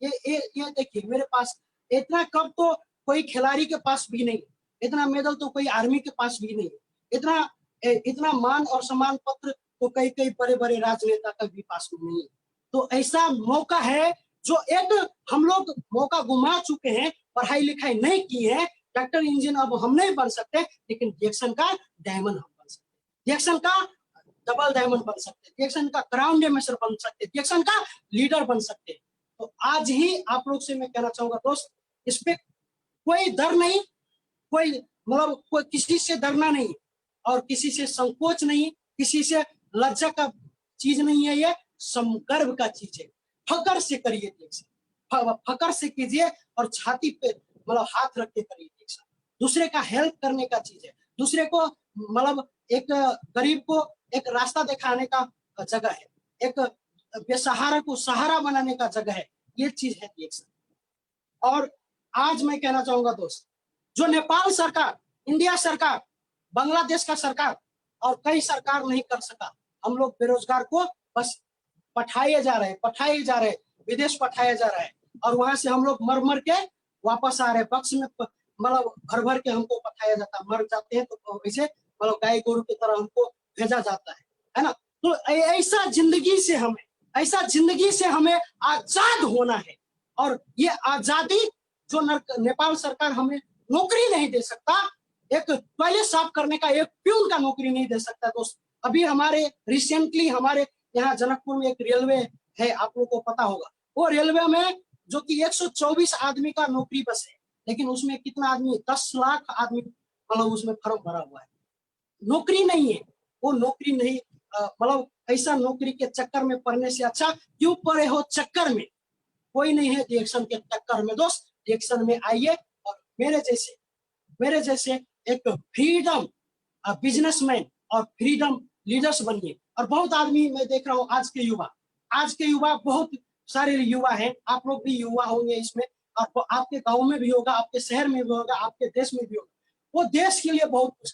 ये देखिए मेरे पास इतना कप तो कोई खिलाड़ी के पास भी नहीं, इतना मेडल तो कोई आर्मी के पास भी नहीं, इतना मान और सम्मान पत्र तो कई बड़े बड़े राजनेता का भी पास में नहीं है। तो ऐसा मौका है जो एक हम लोग मौका गुमा चुके हैं, पढ़ाई लिखाई नहीं की है, डॉक्टर इंजीनियर अब हम नहीं बन सकते, लेकिन रिएक्शन का डायमंड हम बन सकते, रिएक्शन का डबल डायमंड बन सकते, रिएक्शन का क्राउन डेमेसर बन सकते, रिएक्शन का लीडर बन सकते। तो आज ही आप लोग से मैं कहना चाहूंगा दोस्त, इस पे कोई डर नहीं, कोई मतलब कोई किसी से डरना नहीं और किसी से संकोच नहीं, किसी से लज्जा का चीज नहीं है, ये गर्व का चीज है। फकर से करिए रिएक्शन, फकर से कीजिए और छाती पे मतलब हाथ रख के करिए रिएक्शन। दूसरे का हेल्प करने का चीज है, दूसरे को मतलब एक गरीब को एक रास्ता दिखाने का जगह है, एक बेसहारा को सहारा बनाने का जगह है, ये चीज है रिएक्शन। और आज मैं कहना चाहूंगा दोस्त, जो नेपाल सरकार, इंडिया सरकार, बांग्लादेश का सरकार और कई सरकार नहीं कर सका, हम लोग बेरोजगार को बस पठाए जा रहे, विदेश पठाया जा रहा है, और वहां से हम लोग मर के वापस आ रहे, बक्स में मतलब भर के हमको पठाया जाता है, मर जाते हैं तो ऐसे मतलब गाय गोरु की तरह हमको भेजा जाता है ना। तो ऐसा जिंदगी से हमें आजाद होना है, और ये आजादी जो नेपाल सरकार हमें नौकरी नहीं दे सकता, एक टॉयलेट साफ करने का एक प्यून का नौकरी नहीं दे सकता दोस्त। अभी हमारे रिसेंटली हमारे यहाँ जनकपुर में एक रेलवे है, आप लोगों को पता होगा, वो रेलवे में जो कि 124 आदमी का नौकरी बस है, लेकिन उसमें कितना आदमी, 10 लाख आदमी मतलब उसमें फॉर्म भरा हुआ है, नौकरी नहीं है, वो नौकरी नहीं मतलब ऐसा नौकरी के चक्कर में पड़ने से अच्छा क्यों पड़े हो चक्कर में, कोई नहीं है रिएक्शन के चक्कर में दोस्त, रिएक्शन में आइए और मेरे जैसे एक फ्रीडम बिजनेसमैन और फ्रीडम लीडर्स बनिए। और बहुत आदमी मैं देख रहा हूँ आज के युवा बहुत सारे युवा हैं, आप लोग भी युवा होंगे इसमें, आपके गांव में भी होगा, आपके शहर में भी होगा, आपके देश में भी होगा, वो देश के लिए बहुत कुछ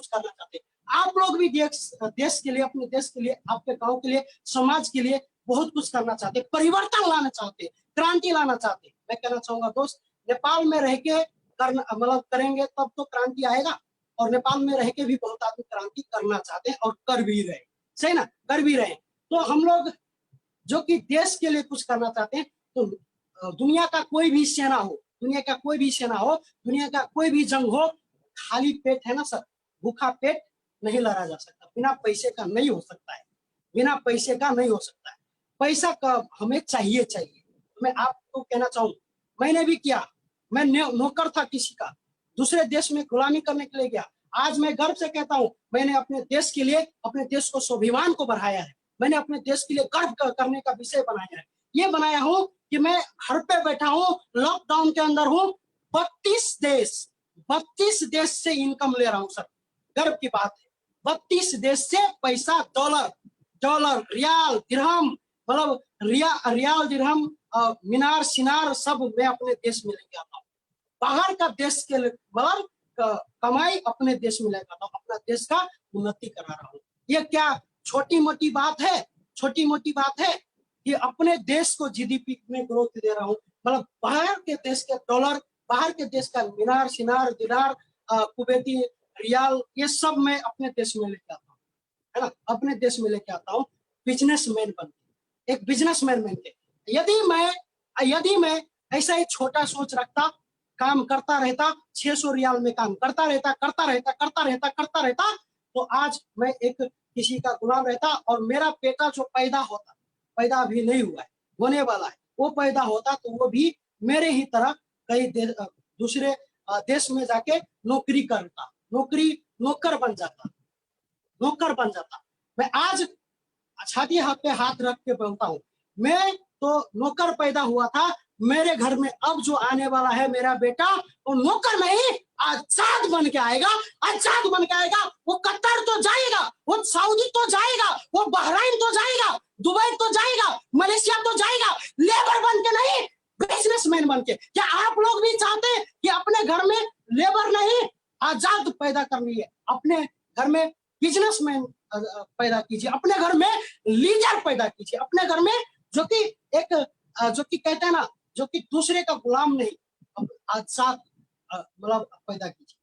करना चाहते हैं, आप लोग भी देश के लिए, अपने देश के लिए, आपके गांव के लिए, समाज के लिए बहुत कुछ करना चाहते, परिवर्तन लाना चाहते, क्रांति लाना चाहते। मैं कहना चाहूंगा दोस्त, नेपाल में रह के मतलब करेंगे तब तो क्रांति आएगा, और नेपाल में रह के भी बहुत आदमी क्रांति करना चाहते हैं और कर भी रहे, सही ना, कर भी रहे। तो हम लोग जो कि देश के लिए कुछ करना चाहते हैं, तो दुनिया का कोई भी सेना हो, दुनिया का कोई भी सेना हो, दुनिया का कोई भी जंग हो, खाली पेट है ना सर, भूखा पेट नहीं लड़ा जा सकता, बिना पैसे का नहीं हो सकता है, बिना पैसे का नहीं हो सकता है। पैसा का हमें चाहिए चाहिए। मैं आपको कहना चाहूँ, मैंने भी किया, मैं नौकर था किसी का, दूसरे देश में गुलामी करने के लिए गया। आज मैं गर्व से कहता हूँ, मैंने अपने देश के लिए, अपने देश को स्वाभिमान को बढ़ाया है, मैंने अपने देश के लिए गर्व करने का विषय बनाया है। ये बनाया हूँ कि मैं घर पे बैठा हूँ, लॉकडाउन के अंदर हूँ, 32 देश से इनकम ले रहा हूँ सर, गर्व की बात है। 32 देश से पैसा, डॉलर, रियाल, दिरहम, मतलब रियाल, दिरहम, मीनार, सिनार सब मैं अपने देश में लेके आता हूँ। बाहर का देश के मतलब कमाई अपने देश में लेकर आता हूँ, अपना देश का उन्नति करा रहा हूँ। ये क्या छोटी मोटी बात है? छोटी मोटी बात है कि अपने देश को जीडीपी में ग्रोथ दे रहा हूँ। मतलब बाहर के देश के डॉलर, बाहर के देश का मीनार, सिनार, दिनार, कुवैती रियाल, ये सब मैं अपने देश में लेके आता हूँ, है ना, अपने देश में लेके आता हूँ, बिजनेसमैन बन के, एक बिजनेसमैन बन के। यदि मैं ऐसा ही छोटा सोच रखता, काम करता रहता, 600 रियाल में काम करता रहता, तो आज मैं एक किसी का गुलाम रहता, और मेरा बेटा जो पैदा अभी नहीं हुआ है, होने वाला है, वो पैदा होता तो वो भी मेरे ही तरह कई दूसरे देश में जाके नौकरी करता, नौकर बन जाता। मैं आज छाती हाथ पे हाथ रख के बोलता हूँ, मैं तो नौकर पैदा हुआ था, मेरे घर में अब जो आने वाला है मेरा बेटा, वो नौकर नहीं, आजाद बन के आएगा। वो कतर तो जाएगा, वो सऊदी तो जाएगा, वो बहराइन तो जाएगा, दुबई तो जाएगा, मलेशिया तो जाएगा, लेबर बन के नहीं, बिजनेसमैन बन के। क्या आप लोग भी चाहते हैं कि अपने घर में लेबर नहीं, आजाद पैदा करनी है? अपने घर में बिजनेसमैन पैदा कीजिए, अपने घर में लीडर पैदा कीजिए, अपने घर में जो कि कहते हैं ना, जो कि दूसरे का गुलाम नहीं, आजाद मतलब पैदा कीजिए।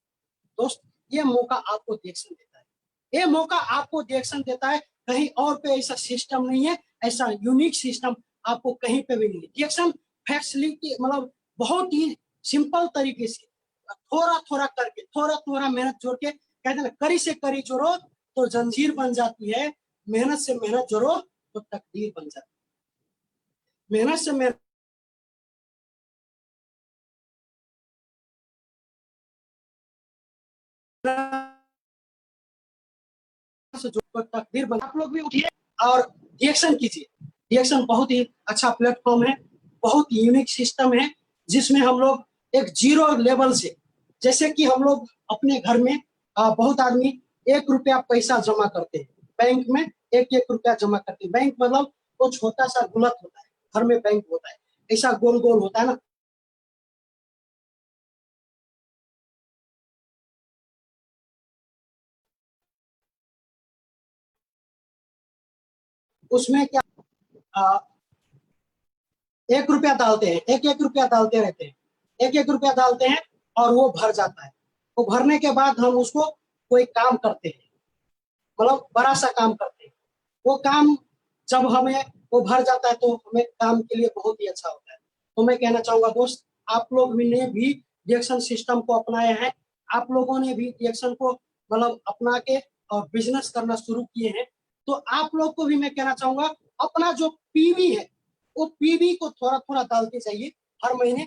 दोस्त, ये मौका आपको डिएक्शन देता है, ये मौका आपको डिएक्शन देता है। कहीं और पे ऐसा सिस्टम नहीं है, ऐसा यूनिक सिस्टम आपको कहीं पे भी नहीं है। डिएक्शन फैसिलिटी मतलब बहुत ही सिंपल तरीके से, थोड़ा करके, थोड़ा मेहनत जोड़ के, कहते हैं ना, करी से करी जोड़ो तो जंजीर बन जाती है, मेहनत से मेहनत जोड़ो तो तकदीर बन जाती है। मेहनत से मेहनत से जो तकदीर बन, आप लोग भी उठिए और रिएक्शन कीजिए। रिएक्शन बहुत ही अच्छा प्लेटफॉर्म है, बहुत यूनिक सिस्टम है, जिसमें हम लोग एक जीरो लेवल से, जैसे कि हम लोग अपने घर में बहुत आदमी 1 रुपया पैसा जमा करते हैं बैंक में, 1 रुपया जमा करते हैं। बैंक मतलब वो छोटा सा गुल्लक होता है, घर में बैंक होता है, ऐसा गोल गोल होता है ना, उसमें क्या 1 रुपया डालते हैं, 1 रुपया डालते रहते हैं, 1 रुपया डालते हैं और वो भर जाता है। वो भरने के बाद हम उसको कोई काम करते हैं, मतलब बड़ा सा काम करते हैं। वो काम जब हमें वो भर जाता है तो हमें काम के लिए बहुत ही अच्छा होता है। तो मैं कहना चाहूंगा दोस्त, आप लोग ने भी डिएक्शन सिस्टम को अपनाया है, आप लोगों ने भी डिएक्शन को मतलब अपना के और बिजनेस करना शुरू किए हैं, तो आप लोग को भी मैं कहना चाहूंगा, अपना जो पीवी है, वो पीवी को थोड़ा डालते जाइए। हर महीने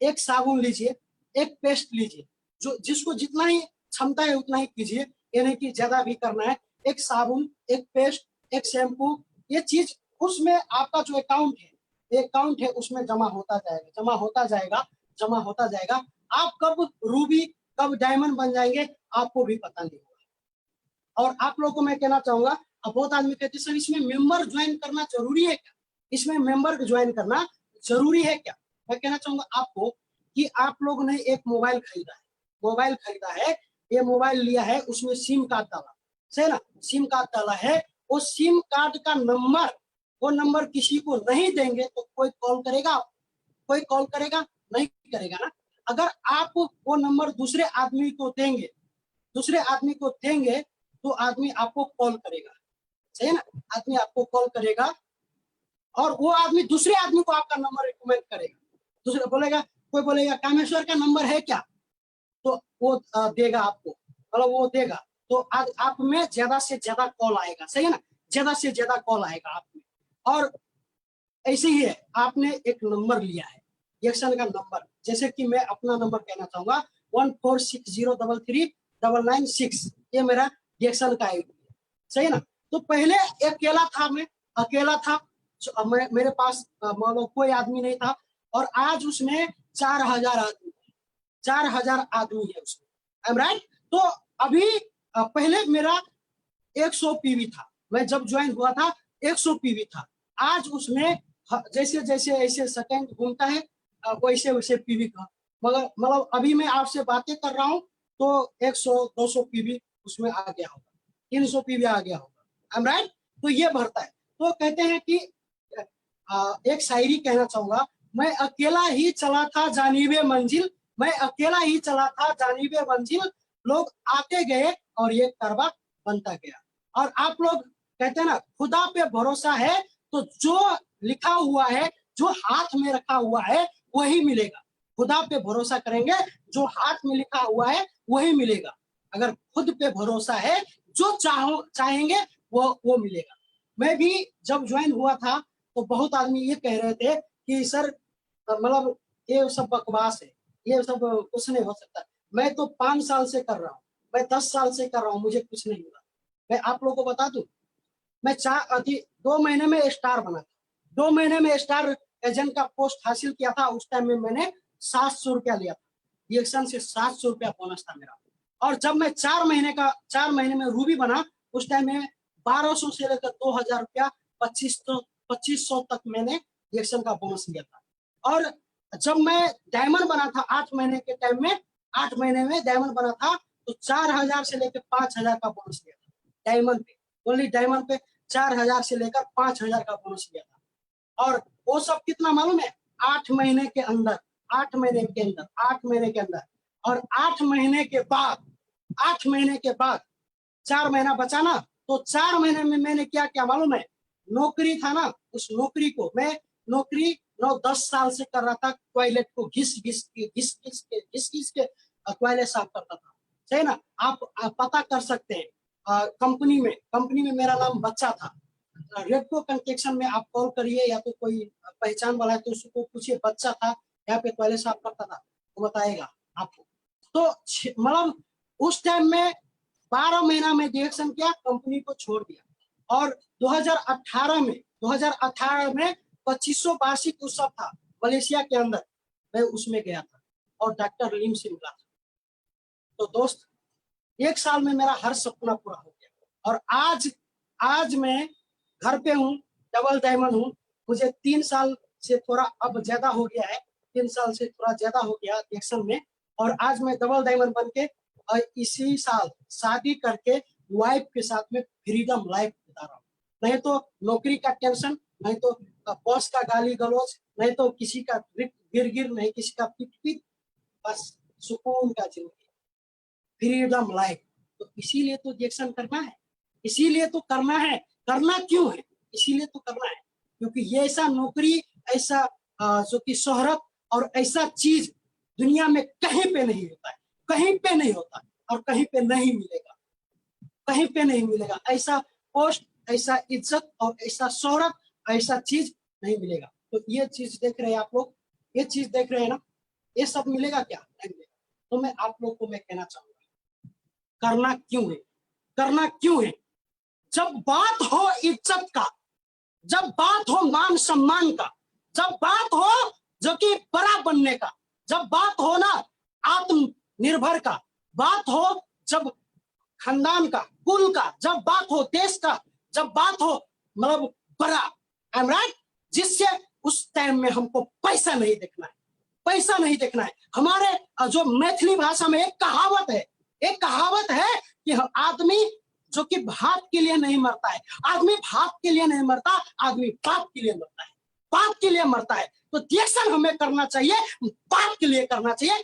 एक साबुन लीजिए, एक पेस्ट लीजिए, जो जिसको जितना ही क्षमता है उतना ही कीजिए, ये नहीं कि ज्यादा भी करना है। एक साबुन, एक पेस्ट, एक शैम्पू, ये चीज उसमें आपका जो अकाउंट है उसमें जमा होता जाएगा। आप कब रूबी, कब डायमंड बन जाएंगे आपको भी पता नहीं होगा। और आप लोगों को मैं कहना चाहूंगा, अब बहुत आदमी कहते हैं सर इसमें मेंबर ज्वाइन करना जरूरी है क्या, इसमें मेंबर ज्वाइन करना जरूरी है क्या? मैं कहना चाहूंगा आपको कि आप लोगों ने एक मोबाइल खरीदा है, ये मोबाइल लिया है, उसमें सिम कार्ड डाला, सही ना, सिम कार्ड डाला है, वो सिम कार्ड का नंबर, वो नंबर किसी को नहीं देंगे तो कोई कॉल करेगा? नहीं करेगा ना। अगर आप वो नंबर दूसरे आदमी को देंगे तो आदमी आपको कॉल करेगा, सही है ना, आदमी आपको कॉल करेगा और वो आदमी दूसरे आदमी को आपका नंबर रिकमेंड करेगा, दूसरे बोलेगा, कोई बोलेगा कामेश्वर का नंबर है क्या, तो वो देगा आपको, मतलब वो देगा, तो आप में ज्यादा से ज्यादा कॉल आएगा, सही है ना, ज्यादा से ज्यादा कॉल आएगा आप में। और ऐसे ही है, आपने एक नंबर लिया है एक्शन का नंबर, जैसे कि मैं अपना नंबर कहना चाहूंगा 146033996, ये मेरा एक्शन का आईडी है, सही है ना। तो पहले अकेला था, मैं अकेला था, मेरे पास मतलब कोई आदमी नहीं था, और आज उसमें 4000 आदमी, 4000 आदमी है उसमें, आई एम राइट। तो अभी पहले मेरा 100 पीवी था, मैं जब ज्वाइन हुआ था 100 पीवी था, आज उसमें जैसे जैसे ऐसे सेकंड घूमता है वैसे वैसे पीवी का, मगर मतलब अभी मैं आपसे बातें कर रहा हूँ तो 100-200 पीवी उसमें आ गया होगा, 300 पीवी आ गया होगा, आई एम राइट। तो ये भरता है। तो कहते हैं कि एक शायरी कहना चाहूंगा, मैं अकेला ही चला था जानिबे मंजिल, मैं अकेला ही चला था जानिबे मंजिल, लोग आते गए और ये कारवा बनता गया। और आप लोग कहते हैं ना खुदा पे भरोसा है, तो जो लिखा हुआ है, जो हाथ में रखा हुआ है वही मिलेगा। खुदा पे भरोसा करेंगे, जो हाथ में लिखा हुआ है वही मिलेगा। अगर खुद पे भरोसा है, जो चाहेंगे वो मिलेगा। मैं भी जब ज्वाइन हुआ था तो बहुत आदमी ये कह रहे थे कि सर मतलब ये सब बकवास है, ये सब कुछ नहीं हो सकता। मैं तो 5 साल से कर रहा हूँ, मैं 10 साल से कर रहा हूँ, मुझे कुछ नहीं हुआ। मैं आप लोगों को बता दूं, मैं 2 महीने में स्टार बना था, 2 महीने में स्टार एजेंट का पोस्ट हासिल किया था। उस टाइम में मैंने 700 रुपया लिया था, रिएक्शन से 700 रुपया बोनस था मेरा। और जब मैं 4 महीने में रूबी बना, उस टाइम में 1200 से लेकर 2000 रुपया 2500 तक मैंने रिएक्शन का बोनस लिया था। और जब मैं डायमंड बना था 8 महीने के टाइम में, 8 महीने में डायमंड बना था, तो 4000 से लेकर 5000 का बोनस लिया था डायमंड पे, ओनली डायमंड पे 4000 से लेकर 5000 का बोनस लिया था। और वो सब कितना मालूम है, 8 महीने के अंदर, 8 महीने के अंदर, 8 महीने के अंदर। और 8 महीने के बाद, 8 महीने के बाद 4 महीना बचा ना, तो 4 महीने में मैंने क्या क्या मालूम है, नौकरी था ना, उस नौकरी को मैं नौकरी 9-10 साल से कर रहा था, टॉयलेट को घिस घिस के टॉयलेट साफ करता था, सही ना। आप पता कर सकते हैं, कंपनी में मेरा नाम बच्चा था। रेडको कंस्ट्रक्शन में आप कॉल करिए, या तो कोई पहचान वाला है तो उसको पूछिए, बच्चा था यहाँ पे टॉयलेट साफ करता था, वो बताएगा आपको। तो मतलब उस टाइम में 12 महीना में डायरेक्शन किया, कंपनी को छोड़ दिया। और 2018 में 2500 वार्षिक उत्सव था मलेशिया के अंदर, मैं उसमें गया था और डॉक्टर लीम से मिला था। तो दोस्त 1 साल में मेरा हर सपना पूरा हो गया। और आज मैं घर पे हूँ, डबल डायमंड हूँ। मुझे 3 साल से थोड़ा अब ज्यादा हो गया है, 3 साल से थोड़ा ज्यादा हो गया एक्शन में। और आज मैं डबल डायमंड बन के और इसी साल शादी करके वाइफ के साथ में फ्रीडम लाइफ बिता रहा हूँ। नहीं तो नौकरी का टेंशन, नहीं तो बॉस का गाली गलौज, नहीं तो किसी का गिर, नहीं किसी का पिट, बस सुकून का जिंदगी, फ्रीडम लाइफ। तो इसीलिए तो रिएक्शन करना है, इसीलिए तो करना है। करना क्यों है? इसीलिए तो करना है क्योंकि ये ऐसा नौकरी, ऐसा जो कि शोहरत और ऐसा चीज दुनिया में कहीं पे नहीं होता है, कहीं पे नहीं होता और कहीं पे नहीं मिलेगा, कहीं पे नहीं मिलेगा। ऐसा पोस्ट, ऐसा इज्जत और ऐसा शोहरत, ऐसा चीज नहीं मिलेगा। तो ये चीज देख रहे हैं आप लोग, ये चीज देख रहे हैं ना, ये सब मिलेगा क्या? नहीं मिलेगा। तो मैं आप लोग को मैं कहना चाहूंगा, करना क्यों है, करना क्यों है? जब बात हो इज्जत का, जब बात हो मान सम्मान का, जब बात हो जो कि बड़ा बनने का, जब बात हो ना आत्मनिर्भर का, बात हो जब खानदान का, कुल का, जब बात हो देश का, जब बात हो मतलब बड़ा, आई एम राइट, जिससे उस टाइम में हमको पैसा नहीं देखना है, पैसा नहीं देखना है। हमारे जो मैथिली भाषा में एक कहावत है कि आदमी जो कि भात के लिए नहीं मरता है, आदमी भात के लिए नहीं मरता, आदमी बाप के लिए मरता है, बाप के लिए मरता है। तो रिएक्शन हमें करना चाहिए, बाप के लिए करना चाहिए।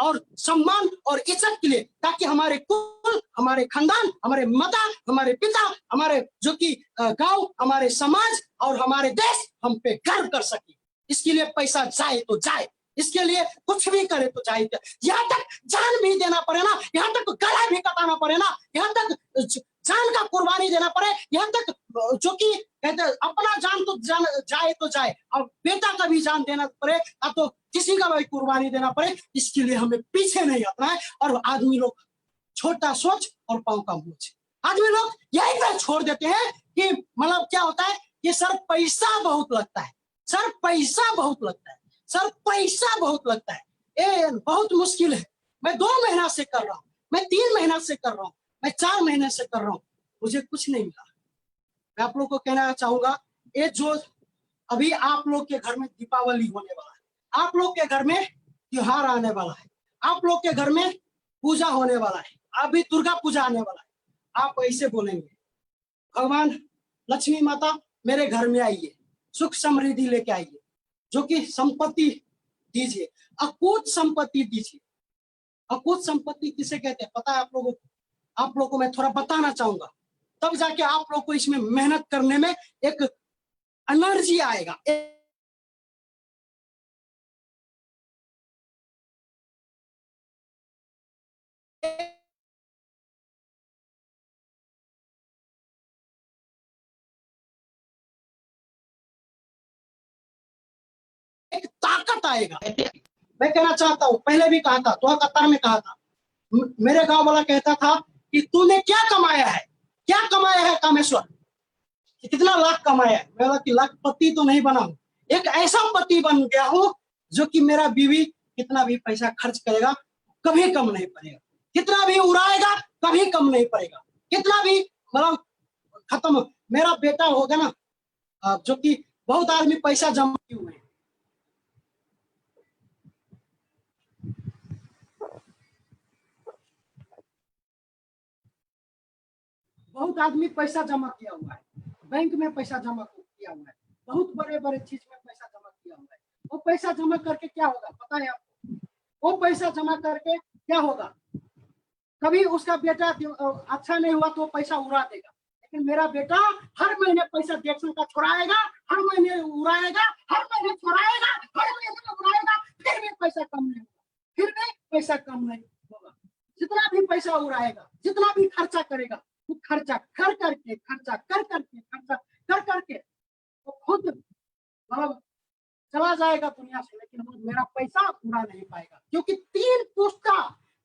और सम्मान और इज्जत के लिए, ताकि हमारे कुल, हमारे खानदान, हमारे माता, हमारे पिता, हमारे जो कि गांव, हमारे समाज और हमारे देश हम पे गर्व कर सके। इसके लिए पैसा जाए तो जाए, इसके लिए कुछ भी करे तो जाए, यहाँ तक जान भी देना पड़े ना, यहाँ तक गला भी कटाना पड़े ना, यहाँ तक जान का कुर्बानी देना पड़े, यहाँ तक जो कि कहते अपना जान तो जाए तो जाए, और बेटा का भी जान देना पड़े, अब तो किसी का भी कुर्बानी देना पड़े, इसके लिए हमें पीछे नहीं हटना है। और आदमी लोग छोटा सोच और पांव का मोच, आदमी लोग यही पर छोड़ देते हैं कि मतलब क्या होता है कि सर पैसा बहुत लगता है, सर पैसा बहुत लगता है, सर पैसा बहुत लगता है, ये बहुत मुश्किल है। मैं 2 महीना से कर रहा हूँ, मैं 3 महीना से कर रहा हूँ, मैं 4 महीने से कर रहा हूँ, मुझे कुछ नहीं मिला। मैं आप लोग को कहना चाहूंगा, ये जो अभी आप लोग के घर में दीपावली होने वाला है, आप लोग के घर में त्योहार आने वाला है, आप लोग के घर में पूजा होने वाला है, अभी दुर्गा पूजा आने वाला है, आप ऐसे बोलेंगे, भगवान लक्ष्मी माता मेरे घर में आइए, सुख समृद्धि लेके आइए, जो कि संपत्ति दीजिए, अकूत संपत्ति दीजिए। अकूत संपत्ति किसे कहते हैं पता है आप लोगों को? आप लोगों को मैं थोड़ा बताना चाहूंगा, तब जाके आप लोग को इसमें मेहनत करने में एक एनर्जी आएगा, एक ताकत आएगा। मैं कहना चाहता हूँ, पहले भी कहा था, तो कतार में कहा था, मेरे गांव वाला कहता था कि तूने क्या कमाया है, क्या कमाया है कामेश्वर, कितना लाख कमाया है? मैं बोला कि लाखपति तो नहीं बना हूं, एक ऐसा पति बन गया हूं जो कि मेरा बीवी कितना भी पैसा खर्च करेगा कभी कम नहीं पड़ेगा, कितना भी उड़ाएगा कभी कम नहीं पड़ेगा, कितना भी मतलब खत्म। मेरा बेटा होगा ना, जो कि बहुत आदमी पैसा जमा किए हुए हैं, बहुत आदमी पैसा जमा किया हुआ है, बैंक में पैसा जमा किया हुआ है, बहुत बड़े बड़े चीज में पैसा जमा किया हुआ है। वो पैसा जमा करके क्या होगा पता है आपको? वो पैसा जमा करके क्या होगा, कभी उसका बेटा अच्छा नहीं हुआ तो पैसा उड़ा देगा, लेकिन मेरा बेटा हर महीने पैसा देखने का छुड़ाएगा, हर महीने उड़ाएगा, हर महीने छुड़ाएगा, हर महीने उड़ाएगा, फिर भी पैसा कम नहीं होगा, फिर भी पैसा कम नहीं होगा। जितना भी पैसा उड़ाएगा, जितना भी खर्चा करेगा, वो खर्चा कर करके, खर्चा कर करके, खर्चा कर करके वो खुद मतलब चला जाएगा दुनिया से, लेकिन वो मेरा पैसा पूरा नहीं पाएगा, क्योंकि 3 पुश्ता,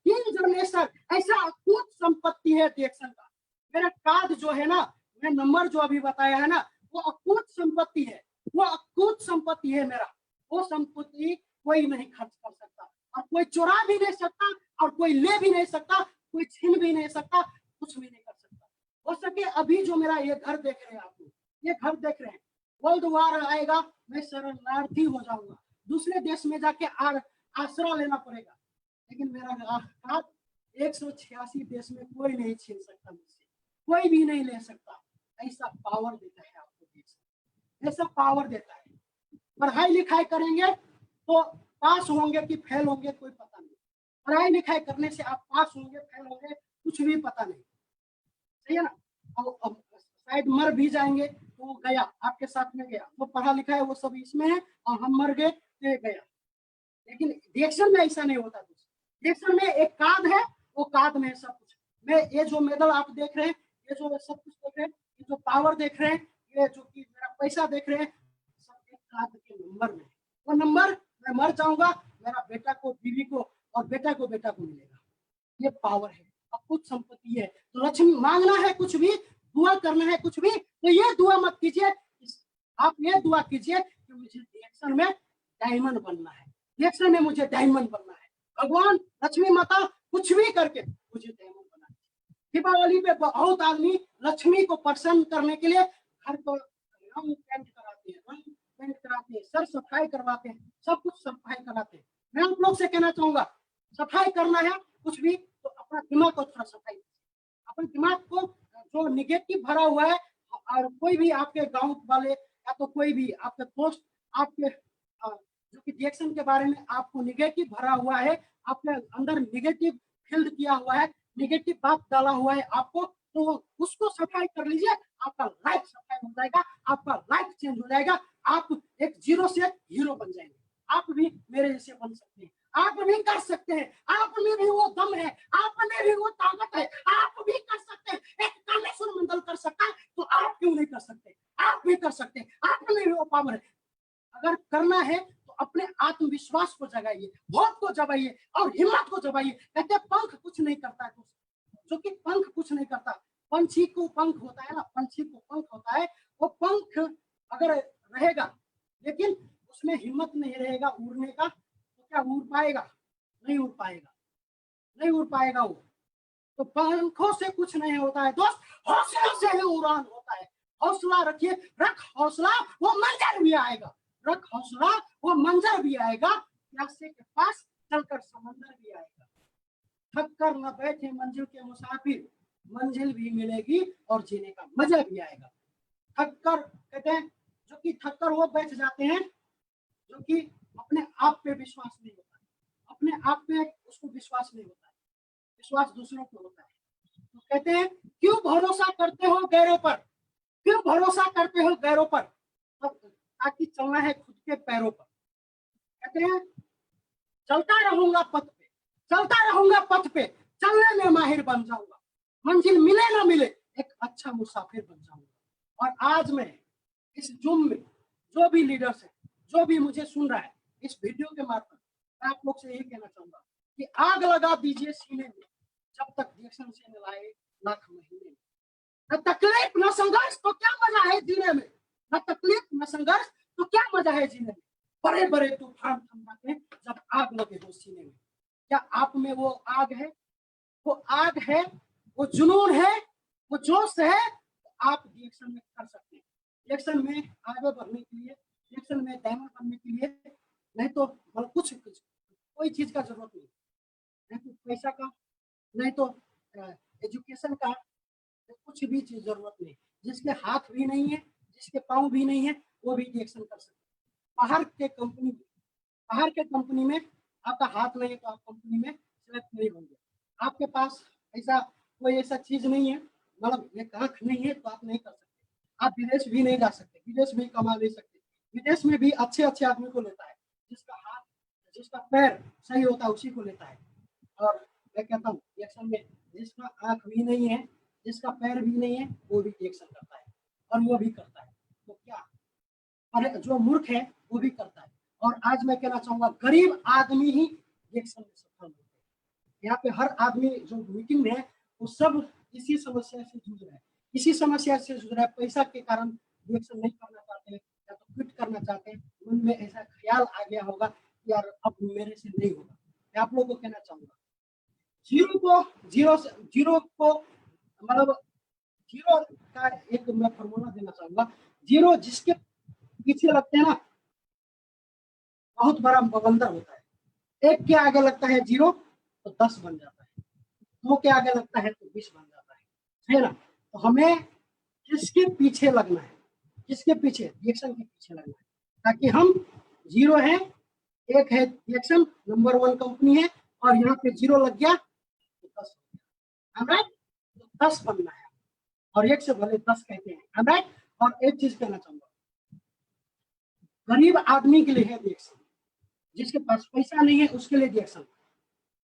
3 जनरेशन ऐसा अकूत संपत्ति है डिएक्शन का। मेरा कार्ड जो है ना, मैं नंबर जो अभी बताया है ना, वो अकूत संपत्ति है, वो अकूत संपत्ति है मेरा। वो संपत्ति कोई नहीं खर्च कर सकता, और कोई चुरा भी नहीं सकता, और कोई ले भी नहीं सकता, कोई छीन भी नहीं सकता, कुछ भी नहीं कर सकता। हो सके अभी जो मेरा ये घर देख रहे हैं आप लोग, ये घर देख रहे हैं, वर्ल्ड वार आएगा, मैं शरणार्थी हो जाऊंगा, दूसरे देश में जाके आश्रय लेना पड़ेगा, लेकिन मेरा हाथ 186 देश में कोई नहीं छीन सकता मुझसे, कोई भी नहीं ले सकता। ऐसा पावर देता है आपको देश, ऐसा पावर देता है। पढ़ाई लिखाई करेंगे तो पास होंगे कि फेल होंगे कोई पता नहीं, पढ़ाई लिखाई करने से आप पास होंगे फेल होंगे कुछ भी पता नहीं, सही है ना? अब शायद मर भी जाएंगे तो वो गया, आपके साथ में गया, वो पढ़ा लिखा है वो सब इसमें है, और हम मर गए तो गया। लेकिन डिएक्शन में ऐसा नहीं होता। डिएक्शन में एक कार्ड है, वो कार्ड में सब कुछ, मैं ये जो मेडल आप देख रहे हैं, ये जो सब कुछ देख रहे हैं, ये जो पावर देख रहे हैं, ये जो कि मेरा पैसा देख रहे हैं, सब एक कार्ड के नंबर में। वो नंबर मैं मर जाऊंगा, मेरा बेटा को, बीवी को, और बेटा को मिलेगा। ये पावर है, अब कुछ संपत्ति है। तो लक्ष्मी मांगना है कुछ भी, दुआ करना है कुछ भी, तो ये दुआ मत कीजिए, आप ये दुआ कीजिए कि मुझे डिएक्शन में डायमंड बनना है, डिएक्शन में मुझे डायमंड बनना है। भगवान लक्ष्मी माता कुछ भी करके मुझे डायमंड बनाना है। दीपावली पे बहुत आदमी लक्ष्मी को प्रसन्न करने के लिए घर को रंग पेंट कराते हैं, रंग पेंट कराते हैं, सर सफाई करवाते हैं, सब कुछ सफाई कराते हैं। मैं आप लोग से कहना चाहूंगा, सफाई करना है कुछ भी तो अपना दिमाग को थोड़ा सफाई, अपने दिमाग को जो निगेटिव भरा हुआ है, और कोई भी आपके गांव वाले या तो कोई भी आपके दोस्त आपके जो कि डिएक्शन के बारे में आपको निगेटिव भरा हुआ है, आपके अंदर निगेटिव फील्ड किया हुआ है, निगेटिव बात डाला हुआ है आपको, तो उसको सफाई कर लीजिए, आपका लाइफ सफाई हो जाएगा, आपका लाइफ चेंज हो जाएगा, आप एक जीरो से हीरो बन जाएंगे। आप भी मेरे जैसे बन सकते हैं, आप भी कर सकते हैं, आप में भी वो दम है, आप में भी वो ताकत है, आप भी कर सकते हैं। एक कामेश्वर मंडल कर सकता है, तो आप क्यों नहीं कर सकते? आप भी कर सकते हैं, आप में भी वो पावर है। अगर करना है तो अपने आत्मविश्वास को जगाइए, भौक को जगाइए और हिम्मत को जगाइए। कहते हैं पंख कुछ नहीं करता है, जो कि पंख कुछ नहीं करता। पंछी को पंख होता है ना, पंछी को पंख होता है, वो पंख अगर रहेगा लेकिन उसमें हिम्मत नहीं रहेगा उड़ने का, तो क्या उड़ पाएगा? नहीं उड़ पाएगा, नहीं उड़ पाएगा वो। तो पंखों से कुछ नहीं होता है दोस्त, हौसले से ही उड़ान होता है। हौसला रखिए, रख हौसला, वो मंजर भी आएगा। रख हौसला, वो मंजर भी आएगा। प्यासे के पास चलकर समंदर भी आएगा। थक कर न बैठे मंजिल के मुसाफिर, मंजिल भी मिलेगी और जीने का मजा भी आएगा। थक कर, कहते हैं जो कि थक कर वो बैठ जाते हैं जो कि अपने आप पे विश्वास नहीं होता है, अपने आप पे उसको विश्वास नहीं होता है, विश्वास दूसरों पे होता है। तो कहते हैं क्यों भरोसा करते हो गैरों पर, क्यों भरोसा करते हो गैरों पर, ताकि चलना है खुद के पैरों पर। कहते हैं चलता रहूंगा पथ पे, चलता रहूंगा पथ पे, चलने में माहिर बन जाऊंगा, मंजिल मिले ना मिले एक अच्छा मुसाफिर बन जाऊंगा। और आज मैं इस जूम में जो भी लीडर्स है, जो भी मुझे सुन रहा है इस वीडियो के मार्फत, मैं आप लोग से यही कहना चाहूंगा कि आग लगा दीजिए सीने में, जब तक डिएक्शन से न लाए लाख महीने। न तकलीफ न संघर्ष तो क्या मजा है जीने में, न तकलीफ न संघर्ष तो क्या मजा है जीने में। बड़े बड़े तूफान थम जाते हैं जब आग लगे हो सीने में। क्या आप में वो आग है? वो आग है, वो जुनून है, वो जोश है, तो आप डिएक्शन में कर सकते हैं। डिएक्शन में आगे बढ़ने के लिए, डिएक्शन में डायमंड बनने के लिए, नहीं तो मतलब कुछ कोई चीज का जरूरत नहीं, नहीं तो पैसा का, नहीं तो एजुकेशन का, कुछ भी चीज जरूरत नहीं। जिसके हाथ भी नहीं है, जिसके पाँव भी नहीं है, वो भी डिएक्शन कर सकते हैं। बाहर के कंपनी में आपका हाथ नहीं है तो आप कंपनी में सिलेक्ट नहीं होंगे। आपके पास ऐसा कोई ऐसा चीज नहीं है, मतलब ये आंख नहीं है तो आप नहीं कर सकते। आप विदेश भी नहीं जा सकते, विदेश में कमा नहीं सकते। विदेश में भी अच्छे अच्छे आदमी को लेता है, जिसका हाथ जिसका पैर सही होता है उसी को लेता है। और मैं कहता हूँ डिएक्शन में जिसका आंख भी नहीं है, जिसका पैर भी नहीं है, वो भी डिएक्शन करता है और वो भी करता है। तो क्या, अरे जो मूर्ख है वो भी करता है। और आज मैं कहना चाहूंगा गरीब आदमी ही डिएक्शन में सफल होते हैं। यहाँ पे हर आदमी जो मीटिंग में है वो सब इसी समस्या से जूझ रहा है, इसी समस्या से जूझ रहा है। पैसा के कारण डिएक्शन नहीं करना चाहते हैं या तो क्विट करना चाहते हैं। मन में ऐसा ख्याल आ गया होगा कि यार अब मेरे से नहीं होगा। मैं आप लोगों को कहना चाहूंगा जीरो को मतलब जीरो का एक मैं फॉर्मूला देना चाहूंगा। जीरो जिसके पीछे लगते हैं ना, बहुत बड़ा बवंडर होता है। एक के आगे लगता है जीरो तो 10 बन जाता है, 2 के आगे लगता है तो 20 बन जाता है ना। तो हमें किसके पीछे लगना है, किसके पीछे? रिएक्शन के पीछे लगना है, ताकि हम जीरो है, एक है रिएक्शन नंबर 1 कंपनी है और यहाँ पे जीरो लग गया तो 10 हो गया। राइट, तो 10 बनना है और एक से भले 10 कहते हैं। राइट, और एक चीज कहना चाहूंगा, गरीब आदमी के लिए है रिएक्शन, जिसके पास पैसा नहीं है उसके लिए रिएक्शन,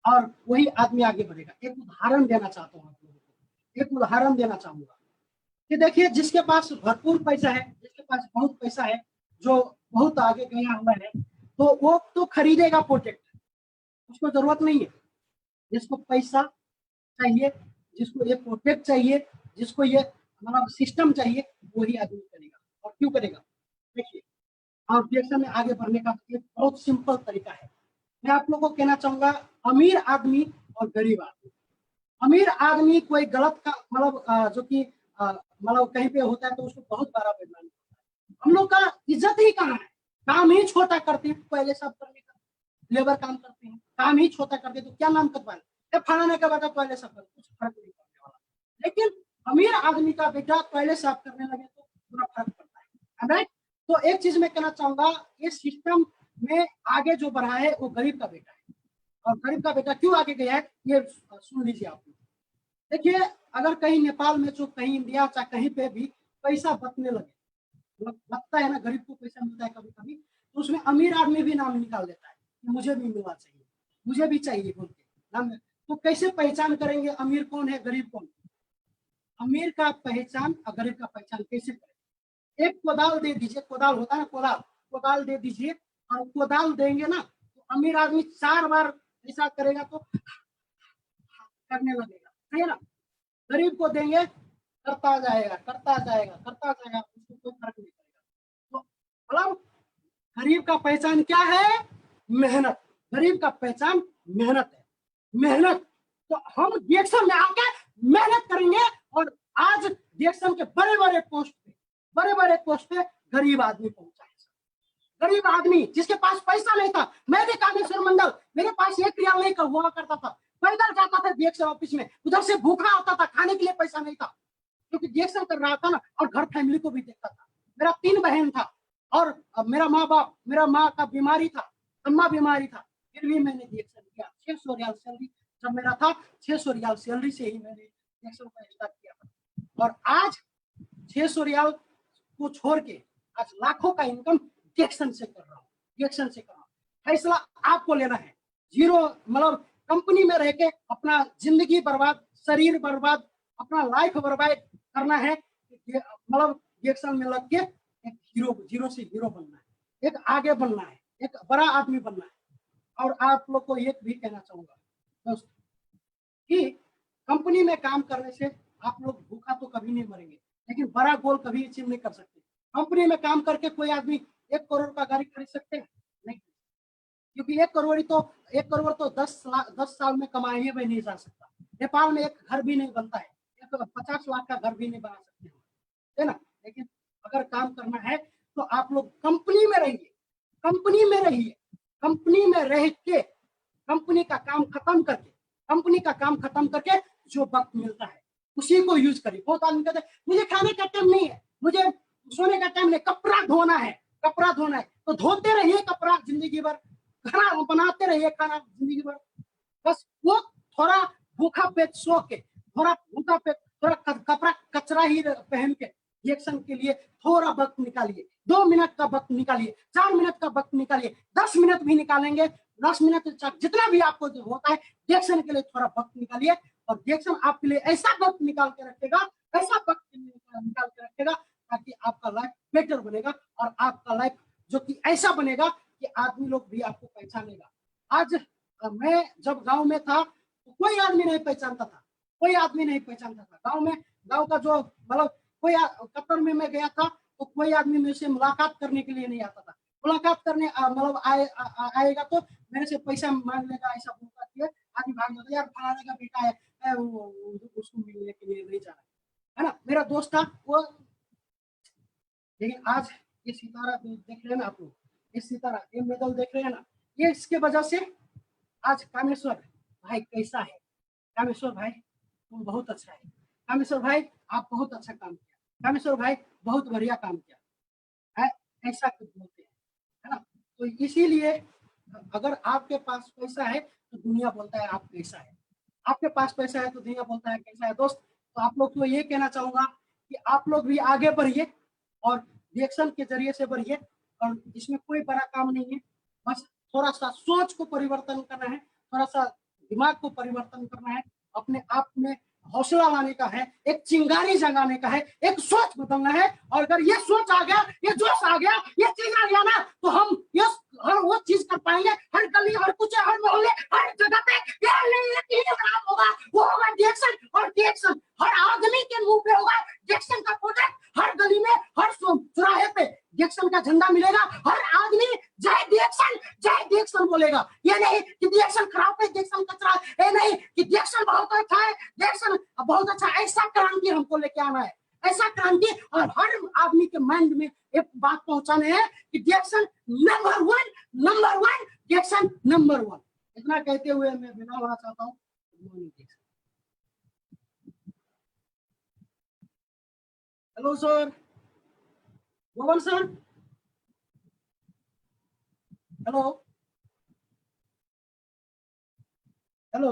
और वही आदमी आगे बढ़ेगा। एक उदाहरण देना चाहता हूँ आप लोगों को, एक उदाहरण देना चाहूंगा कि देखिए जिसके पास भरपूर पैसा है, जिसके पास बहुत पैसा है, जो बहुत आगे गया हुआ है, तो वो तो खरीदेगा प्रोजेक्ट, उसको जरूरत नहीं है। जिसको पैसा चाहिए, जिसको ये प्रोजेक्ट चाहिए, जिसको ये मतलब सिस्टम चाहिए, वही आदमी करेगा। और क्यों करेगा? देखिए, और रिएक्शन में आगे बढ़ने का एक बहुत सिंपल तरीका है। मैं आप लोगों को कहना चाहूंगा, अमीर आदमी और गरीब आदमी। अमीर आदमी कोई गलत का मतलब जो कि मतलब कहीं पे होता है तो उसको बहुत बड़ा बदनामी होता है। हम लोग का इज्जत ही कहाँ है? काम ही छोटा करते हैं, पहले सब करने का लेबर काम करते हैं, काम ही छोटा करते तो क्या नाम कटवाए, फलाने का बेटा पहले सब कर, कुछ फर्क नहीं पड़ने वाला। लेकिन अमीर आदमी का बेटा पहले साफ करने लगे तो पूरा फर्क पड़ता है। राइट, तो एक चीज मैं कहना चाहूंगा, ये सिस्टम में आगे जो बढ़ा है वो गरीब का बेटा है। और गरीब का बेटा क्यों आगे गया है ये सुन लीजिए आप लोग। देखिए, अगर कहीं नेपाल में, जो कहीं इंडिया, चाहे कहीं पे भी पैसा बचने लगे, लगता है ना, गरीब को पैसा मिलता है कभी कभी, तो उसमें अमीर आदमी भी नाम निकाल देता है कि मुझे भी मिलना चाहिए, मुझे भी चाहिए बोल के नाम। तो कैसे पहचान करेंगे अमीर कौन है, गरीब कौन? अमीर का पहचान और गरीब का पहचान कैसे करें? एक कोदाल दे दीजिए, कोदाल होता है ना, कोदाल, कोदाल दे दीजिए, और कोदाल देंगे ना तो अमीर आदमी 4 बार ऐसा करेगा तो करने लगेगा, सही है ना? गरीब को देंगे, करता जाएगा, करता जाएगा, करता जाएगा, उसको कोई फर्क नहीं पड़ेगा। तो मतलब गरीब का पहचान क्या है? मेहनत। गरीब का पहचान मेहनत है, मेहनत। तो हम डिएक्शन में आके मेहनत करेंगे, और आज डिएक्शन के बड़े-बड़े पोस्ट पे गरीब आदमी पहुंचा है। गरीब आदमी जिसके पास पैसा नहीं था, मैं भी कामेश्वर मंडल, मेरे पास 1 रियाल नहीं हुआ करता था, पैदल जाता था डिएक्शन ऑफिस में, उधर से भूखा आता था, खाने के लिए पैसा नहीं था, क्योंकि डिएक्शन कर रहा था ना, और घर फैमिली को भी देखता था। मेरा 3 बहन था, और मेरा माँ का बीमारी था, अम्मा बीमारी था, फिर भी मैंने डिएक्शन किया। 600 रियाल सैलरी जब मेरा था, 600 रियाल सैलरी से ही मैंने डिएक्शन को स्टार्ट किया था। और आज 600 रियाल को छोड़ के आज लाखों का इनकम डिएक्शन से कर रहा हूँ, डिएक्शन से कर रहा हूँ। फैसला आपको लेना है। जीरो मतलब कंपनी में रह के अपना जिंदगी बर्बाद, शरीर बर्बाद, अपना लाइफ बर्बाद करना है, मतलब डिएक्शन में लग के एक जीरो से हीरो बनना है, एक आगे बनना है, एक बड़ा आदमी बनना है। और आप लोग को एक भी कहना चाहूंगा दोस्त कि कंपनी में काम करने से आप लोग भूखा तो कभी नहीं मरेंगे, लेकिन बड़ा गोल कभी अचीव नहीं कर सकते। कंपनी में काम करके कोई आदमी 1 करोड़ का गाड़ी खरीद सकते हैं? नहीं, क्योंकि 1 करोड़ तो 10 साल में कमाए भी नहीं जा सकता। नेपाल में एक घर भी नहीं बनता है, 50 लाख का घर भी नहीं बना सकते, है ना? लेकिन अगर काम करना है तो आप लोग कंपनी में रहिए, कंपनी में रहिए, कंपनी में रह के कंपनी का काम खत्म करके जो वक्त मिलता है उसी को यूज करिए। बहुत आदमी कहते हैं मुझे खाने का टाइम नहीं है, मुझे सोने का टाइम नहीं, कपड़ा धोना है, तो धोते रहिए कपड़ा जिंदगी भर, खाना बनाते रहिए खाना जिंदगी भर। बस वो थोड़ा भूखा पेट सो के, थोड़ा भूखा पेट, थोड़ा कपड़ा कचरा ही पहन के रिएक्शन के लिए थोड़ा वक्त निकालिए, 2 मिनट का वक्त निकालिए, 4 मिनट का वक्त निकालिए, 10 मिनट भी निकालेंगे, 10 मिनट जितना भी आपको जो होता है रिएक्शन के लिए थोड़ा वक्त निकालिए। और रिएक्शन आपके लिए ऐसा वक्त निकाल के रखेगा, ऐसा वक्त निकाल के रखेगा ताकि आपका लाइफ बेटर बनेगा, और आपका लाइफ जो कि ऐसा बनेगा कि आदमी लोग भी आपको पहचानेगा। आज मैं जब गांव में था तो कोई आदमी नहीं पहचानता था, कोई आदमी नहीं पहचानता था गांव में। गांव का जो मतलब कोई कतर में मैं गया था तो कोई आदमी मेरे से मुलाकात करने के लिए नहीं आता था। मुलाकात करने मतलब आएगा तो मेरे से पैसा मांग लेगा, ऐसा बोलता है, आदमी भाग जाता, यार फलाने का बेटा है, उसको मिलने के लिए नहीं जाना है ना। मेरा दोस्त था वो, लेकिन आज ये सितारा देख रहे हैं ना आप लोग, ये सितारा, ये मेडल देख रहे हैं ना, ये इसके वजह से आज कामेश्वर भाई कैसा है। कामेश्वर भाई तुम बहुत अच्छा है, कामेश्वर भाई आप बहुत अच्छा काम किया, कामेश्वर भाई बहुत बढ़िया काम किया है, ऐसा कुछ बोलते हैं, है ना। तो इसीलिए अगर आपके पास पैसा है तो दुनिया बोलता है आप कैसा है, आपके पास पैसा है तो दुनिया बोलता है कैसा है। दोस्त, तो आप लोग को ये कहना चाहूंगा कि आप लोग भी आगे बढ़िए, और रिएक्शन के जरिए से बढ़िए, और इसमें कोई बड़ा काम नहीं है, बस थोड़ा सा सोच को परिवर्तन करना है, थोड़ा सा दिमाग को परिवर्तन करना है, अपने आप में हौसला लाने का है, एक चिंगारी जगाने का है, एक सोच बदलना है। और अगर ये सोच आ गया, ये जोश आ गया, ये चीज आ गया ना, तो हम ये हर वो चीज कर पाएंगे, हर गली, हर कुछ, हर मोहल्ले, हर जगह पे ये नाम होगा, वो होगा डिएक्शन। और डिएक्शन हर आदमी के मुंह पे होगा, डिएक्शन का प्रोजेक्ट हर गली में, हर चौराहे पे डिएक्शन का झंडा मिलेगा, हर आदमी जय डिएक्शन बोलेगा। ये नहीं कि डिएक्शन खराब है, डिएक्शन कचरा, ये नहीं कि डिएक्शन बहुत अच्छा है, डिएक्शन बहुत अच्छा, ऐसा क्रांति हमको लेके आना है, ऐसा क्रांति। और हर आदमी के माइंड में एक बात पहुंचाने है कि डिएक्शन नंबर वन, डिएक्शन नंबर 1। इतना कहते हुए मैं विदा होना चाहता हूँ। Hello sir, Mohan sir, hello hello